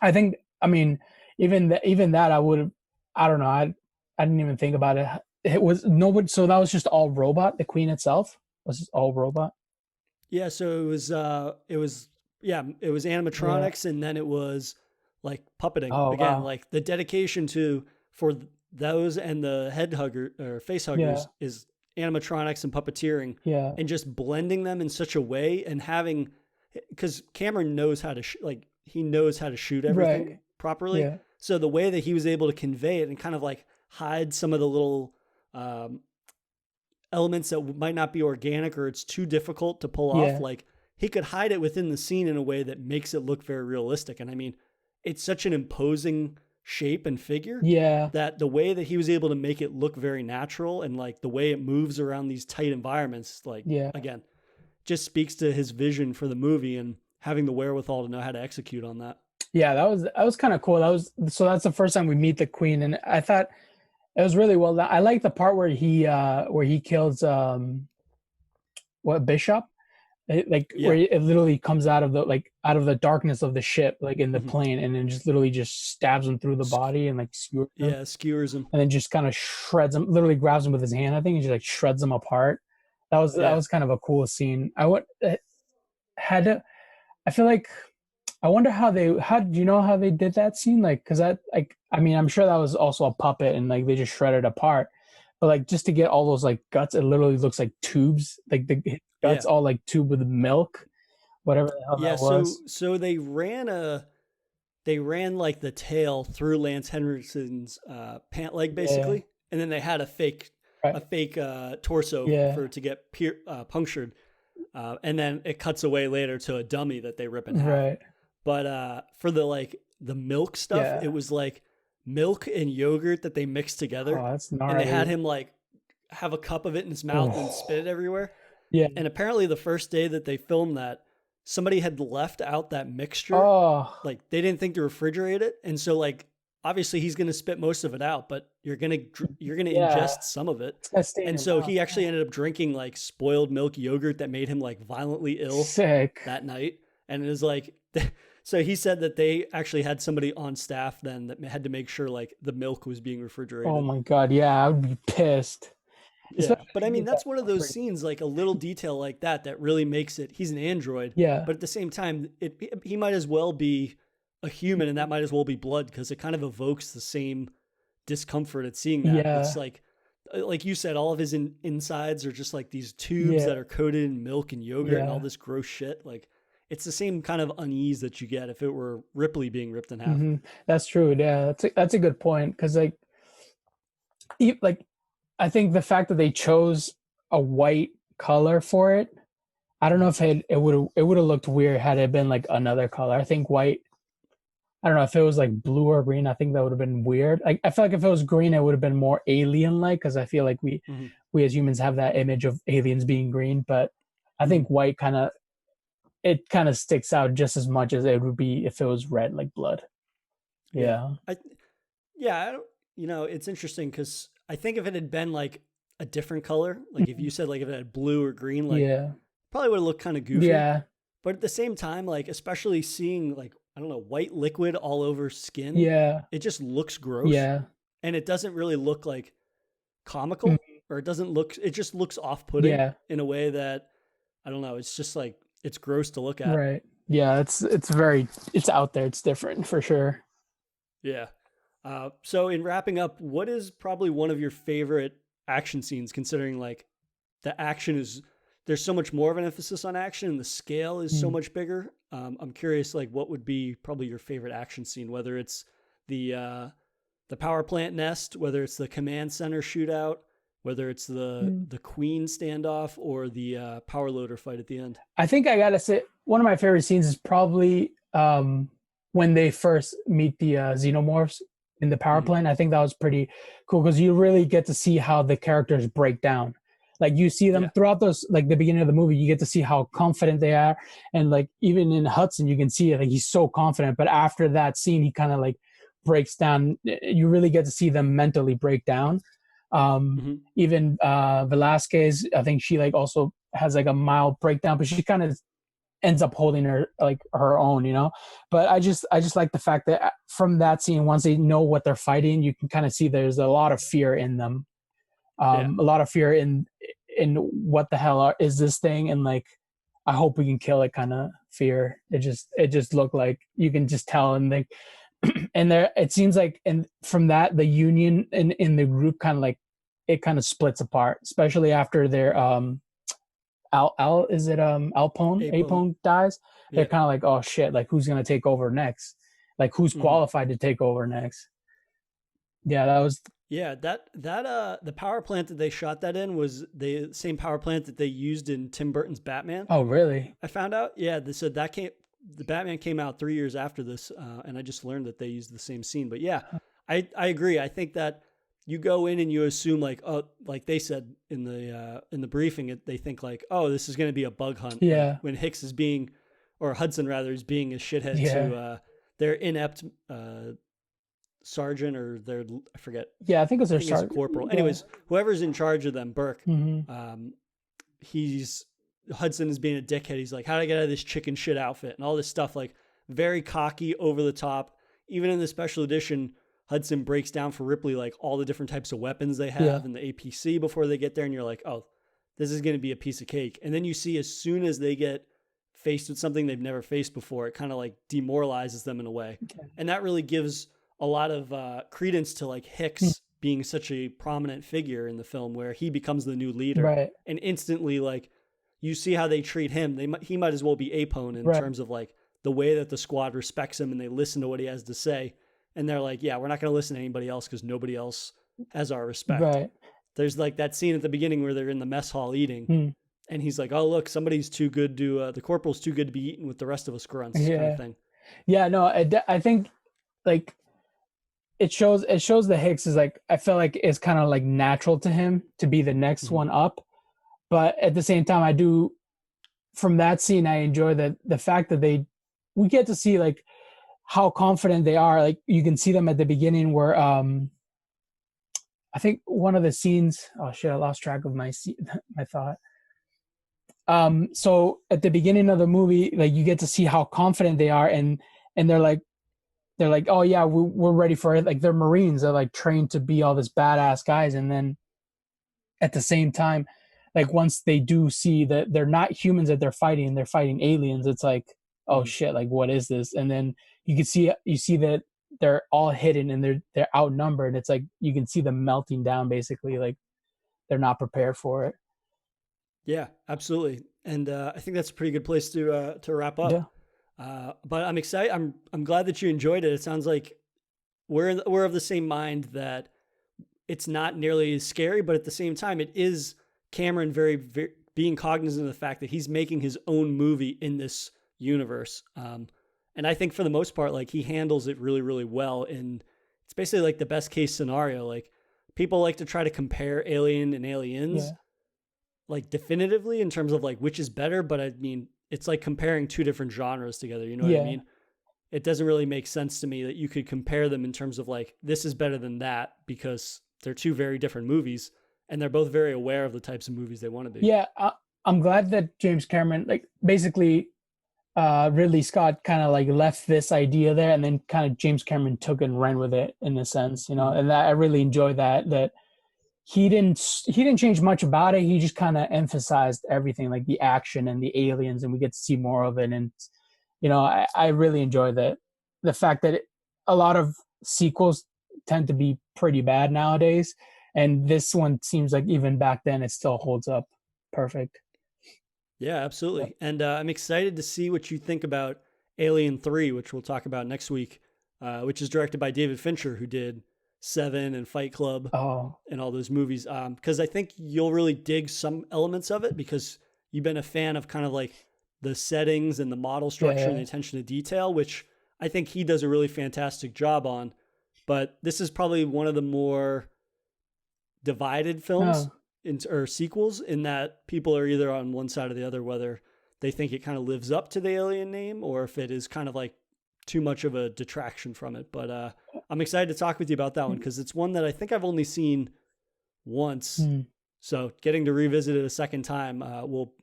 [SPEAKER 2] I think, I mean, even that I don't know. I didn't even think about it. It was nobody. So that was just all robot. The Queen itself was just all robot.
[SPEAKER 1] Yeah. So it was animatronics, and then it was like puppeting again. Wow. Like the dedication for those and the head hugger or face huggers is animatronics and puppeteering.
[SPEAKER 2] Yeah.
[SPEAKER 1] And just blending them in such a way and having, because Cameron knows how to he knows how to shoot everything properly. Yeah. So the way that he was able to convey it and kind of like hide some of the little elements that might not be organic or it's too difficult to pull off, like he could hide it within the scene in a way that makes it look very realistic. And I mean, it's such an imposing shape and figure that the way that he was able to make it look very natural and like the way it moves around these tight environments, like again, just speaks to his vision for the movie and having the wherewithal to know how to execute on that.
[SPEAKER 2] Yeah, that was kind of cool. That's the first time we meet the Queen, and I thought it was really well done. I like the part where he kills Bishop, where it literally comes out of the darkness of the ship, like in the plane, and then just literally just stabs him through the body and like
[SPEAKER 1] skewers him,
[SPEAKER 2] and then just kind of shreds him. Literally grabs him with his hand, I think, and just like shreds him apart. That was kind of a cool scene. I feel like. I wonder do you know how they did that scene? Like, cause I mean, I'm sure that was also a puppet and like they just shredded apart, but like just to get all those like guts, it literally looks like tubes, like the guts all like tubed with milk, whatever the hell that was.
[SPEAKER 1] So they ran like the tail through Lance Henriksen's pant leg basically. And then they had a fake torso for it to get punctured. And then it cuts away later to a dummy that they rip in half.
[SPEAKER 2] Right.
[SPEAKER 1] But for the milk stuff, it was like milk and yogurt that they mixed together.
[SPEAKER 2] Oh, that's gnarly.
[SPEAKER 1] And they had him like have a cup of it in his mouth and spit it everywhere.
[SPEAKER 2] Yeah.
[SPEAKER 1] And apparently the first day that they filmed that, somebody had left out that mixture.
[SPEAKER 2] Oh.
[SPEAKER 1] Like they didn't think to refrigerate it. And so like, obviously he's going to spit most of it out, but you're going to ingest some of it. And so he actually ended up drinking like spoiled milk yogurt that made him like violently ill
[SPEAKER 2] Sick.
[SPEAKER 1] that night. And it was like, So he said that they actually had somebody on staff then that had to make sure like the milk was being
[SPEAKER 2] Oh
[SPEAKER 1] refrigerated.
[SPEAKER 2] my God, yeah, I would be pissed.
[SPEAKER 1] Yeah,
[SPEAKER 2] Especially
[SPEAKER 1] but
[SPEAKER 2] if
[SPEAKER 1] I
[SPEAKER 2] you
[SPEAKER 1] mean
[SPEAKER 2] get that
[SPEAKER 1] that's one of
[SPEAKER 2] milk
[SPEAKER 1] those
[SPEAKER 2] free.
[SPEAKER 1] scenes, like a little detail like that that really makes it. He's an android,
[SPEAKER 2] Yeah.
[SPEAKER 1] but at the same time, he might as well be a human, and that might as well be blood because it kind of evokes the same discomfort at seeing that. It's
[SPEAKER 2] Yeah.
[SPEAKER 1] like you said, all of his insides are just like these tubes
[SPEAKER 2] Yeah.
[SPEAKER 1] that are coated in milk and yogurt and all
[SPEAKER 2] Yeah.
[SPEAKER 1] this gross shit. Like it's the same kind of unease that you get if it were Ripley being ripped in half.
[SPEAKER 2] That's true. Yeah, that's a good point because like I think the fact that they chose a white color for it, I don't know if it would have looked weird had it been like another color. I think white. I don't know if it was like blue or green. I think that would have been weird. Like I feel like if it was green, it would have been more alien-like because I feel like we
[SPEAKER 1] Mm-hmm.
[SPEAKER 2] we as humans have that image of aliens being green, but I
[SPEAKER 1] Mm-hmm.
[SPEAKER 2] think white kind of sticks out just as much as it would be if it was red, like blood.
[SPEAKER 1] Yeah,
[SPEAKER 2] Yeah.
[SPEAKER 1] I yeah, I don't, it's interesting because I think if it had been like a different color, like if you said like if it had blue or green, like
[SPEAKER 2] Yeah.
[SPEAKER 1] probably would have looked kind of goofy.
[SPEAKER 2] Yeah.
[SPEAKER 1] But at the same time, like especially seeing like I don't know white liquid all over skin,
[SPEAKER 2] Yeah.
[SPEAKER 1] it just looks gross,
[SPEAKER 2] Yeah.
[SPEAKER 1] and it doesn't really look like
[SPEAKER 2] Mhm.
[SPEAKER 1] comical, or it doesn't look. It just looks off-putting
[SPEAKER 2] Yeah.
[SPEAKER 1] in a way that I don't know. It's just like it's gross to look at.
[SPEAKER 2] Right. Yeah, it's out there. It's different for sure.
[SPEAKER 1] Yeah. So in wrapping up, what is probably one of your favorite action scenes? Considering like the action is there's so much more of an emphasis on action, and the scale is so
[SPEAKER 2] Mm.
[SPEAKER 1] much bigger. I'm curious, like what would be probably your favorite action scene? Whether it's the power plant nest, whether it's the command center shootout, whether it's the
[SPEAKER 2] Mm.
[SPEAKER 1] the Queen standoff, or the power loader fight at the end.
[SPEAKER 2] I think I gotta say one of my favorite scenes is probably when they first meet the xenomorphs in the power
[SPEAKER 1] Mhm.
[SPEAKER 2] plant. I think that was pretty cool because you really get to see how the characters break down. Like you see them
[SPEAKER 1] Yeah.
[SPEAKER 2] throughout those, like the beginning of the movie, you get to see how confident they are, and like even in Hudson, you can see like he's so confident. But after that scene, he kind of like breaks down. You really get to see them mentally break down.
[SPEAKER 1] Hmm.
[SPEAKER 2] Even Velasquez, I think she like also has like a mild breakdown, but she kind of ends up holding her own, but I just like the fact that from that scene, once they know what they're fighting, you can kind of see there's a lot of fear in them,
[SPEAKER 1] Yeah.
[SPEAKER 2] a lot of fear in what the hell is this thing, and like I hope we can kill it kind of fear. It just looked like you can just tell, and like and there it seems like, and from that the union in the group kind of like it kind of splits apart, especially after their Al is it Alpone?
[SPEAKER 1] Apone.
[SPEAKER 2] Apone dies. They're
[SPEAKER 1] Yeah.
[SPEAKER 2] kind of like, oh shit, like who's gonna take over next? Like who's
[SPEAKER 1] Hmm.
[SPEAKER 2] qualified to take over next? Yeah, that was.
[SPEAKER 1] Yeah, that the power plant that they shot that in was the same power plant that they used in Tim Burton's Batman.
[SPEAKER 2] Oh really?
[SPEAKER 1] I found out. Yeah, they said the Batman came out 3 years after this, and I just learned that they used the same scene. But yeah, I agree. I think that you go in and you assume like, oh, like they said in the briefing, they think like, oh, this is going to be a bug hunt.
[SPEAKER 2] Yeah.
[SPEAKER 1] Like when Hicks is being, or Hudson rather, is being a shithead
[SPEAKER 2] Yeah.
[SPEAKER 1] to their inept sergeant, or their, I forget.
[SPEAKER 2] Yeah, I think it was
[SPEAKER 1] I
[SPEAKER 2] their
[SPEAKER 1] think it's a
[SPEAKER 2] sergeant.
[SPEAKER 1] corporal.
[SPEAKER 2] Yeah.
[SPEAKER 1] Anyways, whoever's in charge of them, Burke.
[SPEAKER 2] Mm-hmm.
[SPEAKER 1] He's Hudson is being a dickhead. He's like, how do I get out of this chicken shit outfit and all this stuff, like very cocky, over the top. Even in the special edition, Hudson breaks down for Ripley like all the different types of weapons they have and the APC before they get there, and you're like, oh, this is going to be a piece of cake. And then you see as soon as they get faced with something they've never faced before, it kind of like demoralizes them in a way.
[SPEAKER 2] Okay.
[SPEAKER 1] And that really gives a lot of credence to like Hicks being such a prominent figure in the film, where he becomes the new leader.
[SPEAKER 2] Right.
[SPEAKER 1] And instantly, like, you see how they treat him. He might as well be Apone in terms of like the way that the squad respects him and they listen to what he has to say. And they're like, yeah, we're not going to listen to anybody else because nobody else has our respect.
[SPEAKER 2] Right.
[SPEAKER 1] There's like that scene at the beginning where they're in the mess hall eating, and he's like, oh, look, somebody's too good to, the corporal's too good to be eaten with the rest of us grunts, kind of thing.
[SPEAKER 2] Yeah, no, I think like it shows the Hicks is like, I feel like it's kind of like natural to him to be the next one up. But at the same time, I do, from that scene, I enjoy the fact that we get to see like how confident they are. Like you can see them at the beginning where I think one of the scenes, oh shit, I lost track of my thought. So at the beginning of the movie, like you get to see how confident they are, and they're like, oh yeah, we're ready for it. Like they're Marines, they're like trained to be all this badass guys, and then at the same time, like once they do see that they're not humans that they're fighting aliens, it's like, oh shit, like what is this? And then you see that they're all hidden and they're outnumbered. It's like you can see them melting down basically, like they're not prepared for it.
[SPEAKER 1] Yeah, absolutely. And I think that's a pretty good place to wrap up.
[SPEAKER 2] Yeah.
[SPEAKER 1] But I'm excited. I'm glad that you enjoyed it. It sounds like we're of the same mind that it's not nearly as scary, but at the same time, it is Cameron very being cognizant of the fact that he's making his own movie in this universe. And I think for the most part, like he handles it really, really well. And it's basically like the best case scenario. Like people like to try to compare Alien and Aliens, like definitively in terms of like which is better. But I mean, it's like comparing two different genres together. You know what I mean? It doesn't really make sense to me that you could compare them in terms of like, this is better than that, because they're two very different movies and they're both very aware of the types of movies they want to be.
[SPEAKER 2] Yeah. I'm glad that James Cameron, like basically Ridley Scott kind of like left this idea there, and then kind of James Cameron took and ran with it in a sense, you know, and I really enjoyed that he didn't change much about it. He just kind of emphasized everything, like the action and the aliens, and we get to see more of it. And, you know, I really enjoy that. The fact that a lot of sequels tend to be pretty bad nowadays. And this one seems like even back then, it still holds up perfect.
[SPEAKER 1] Yeah, absolutely. Yep. And I'm excited to see what you think about Alien 3, which we'll talk about next week, which is directed by David Fincher, who did Seven and Fight Club and all those movies. Because I think you'll really dig some elements of it because you've been a fan of kind of like the settings and the model structure and the attention to detail, which I think he does a really fantastic job on. But this is probably one of the more divided films or sequels in that people are either on one side or the other, whether they think it kind of lives up to the Alien name or if it is kind of like too much of a detraction from it. But I'm excited to talk with you about that one because it's one that I think I've only seen once. So getting to revisit it a second time will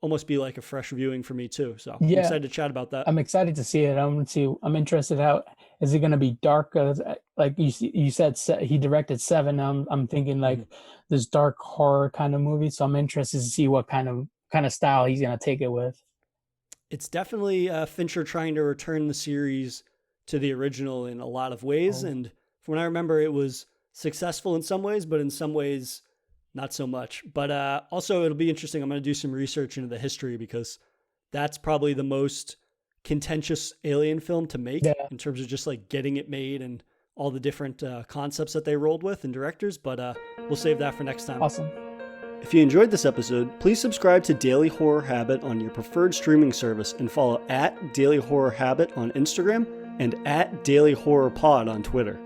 [SPEAKER 1] almost be like a fresh viewing for me too. So I'm excited to chat about that.
[SPEAKER 2] I'm excited to see it. I'm interested how is it going to be dark? Like you said, he directed Seven. I'm thinking like this dark horror kind of movie. So I'm interested to see what kind of style he's going to take it with.
[SPEAKER 1] It's definitely Fincher trying to return the series to the original in a lot of ways. And from what I remember, it was successful in some ways, but in some ways not so much. But also it'll be interesting. I'm going to do some research into the history because that's probably the most contentious Alien film to make in terms of just like getting it made and all the different concepts that they rolled with and directors. But we'll save that for next time.
[SPEAKER 2] Awesome.
[SPEAKER 1] If you enjoyed this episode, please subscribe to Daily Horror Habit on your preferred streaming service and follow @Daily Horror Habit on Instagram and @Daily Horror Pod on Twitter.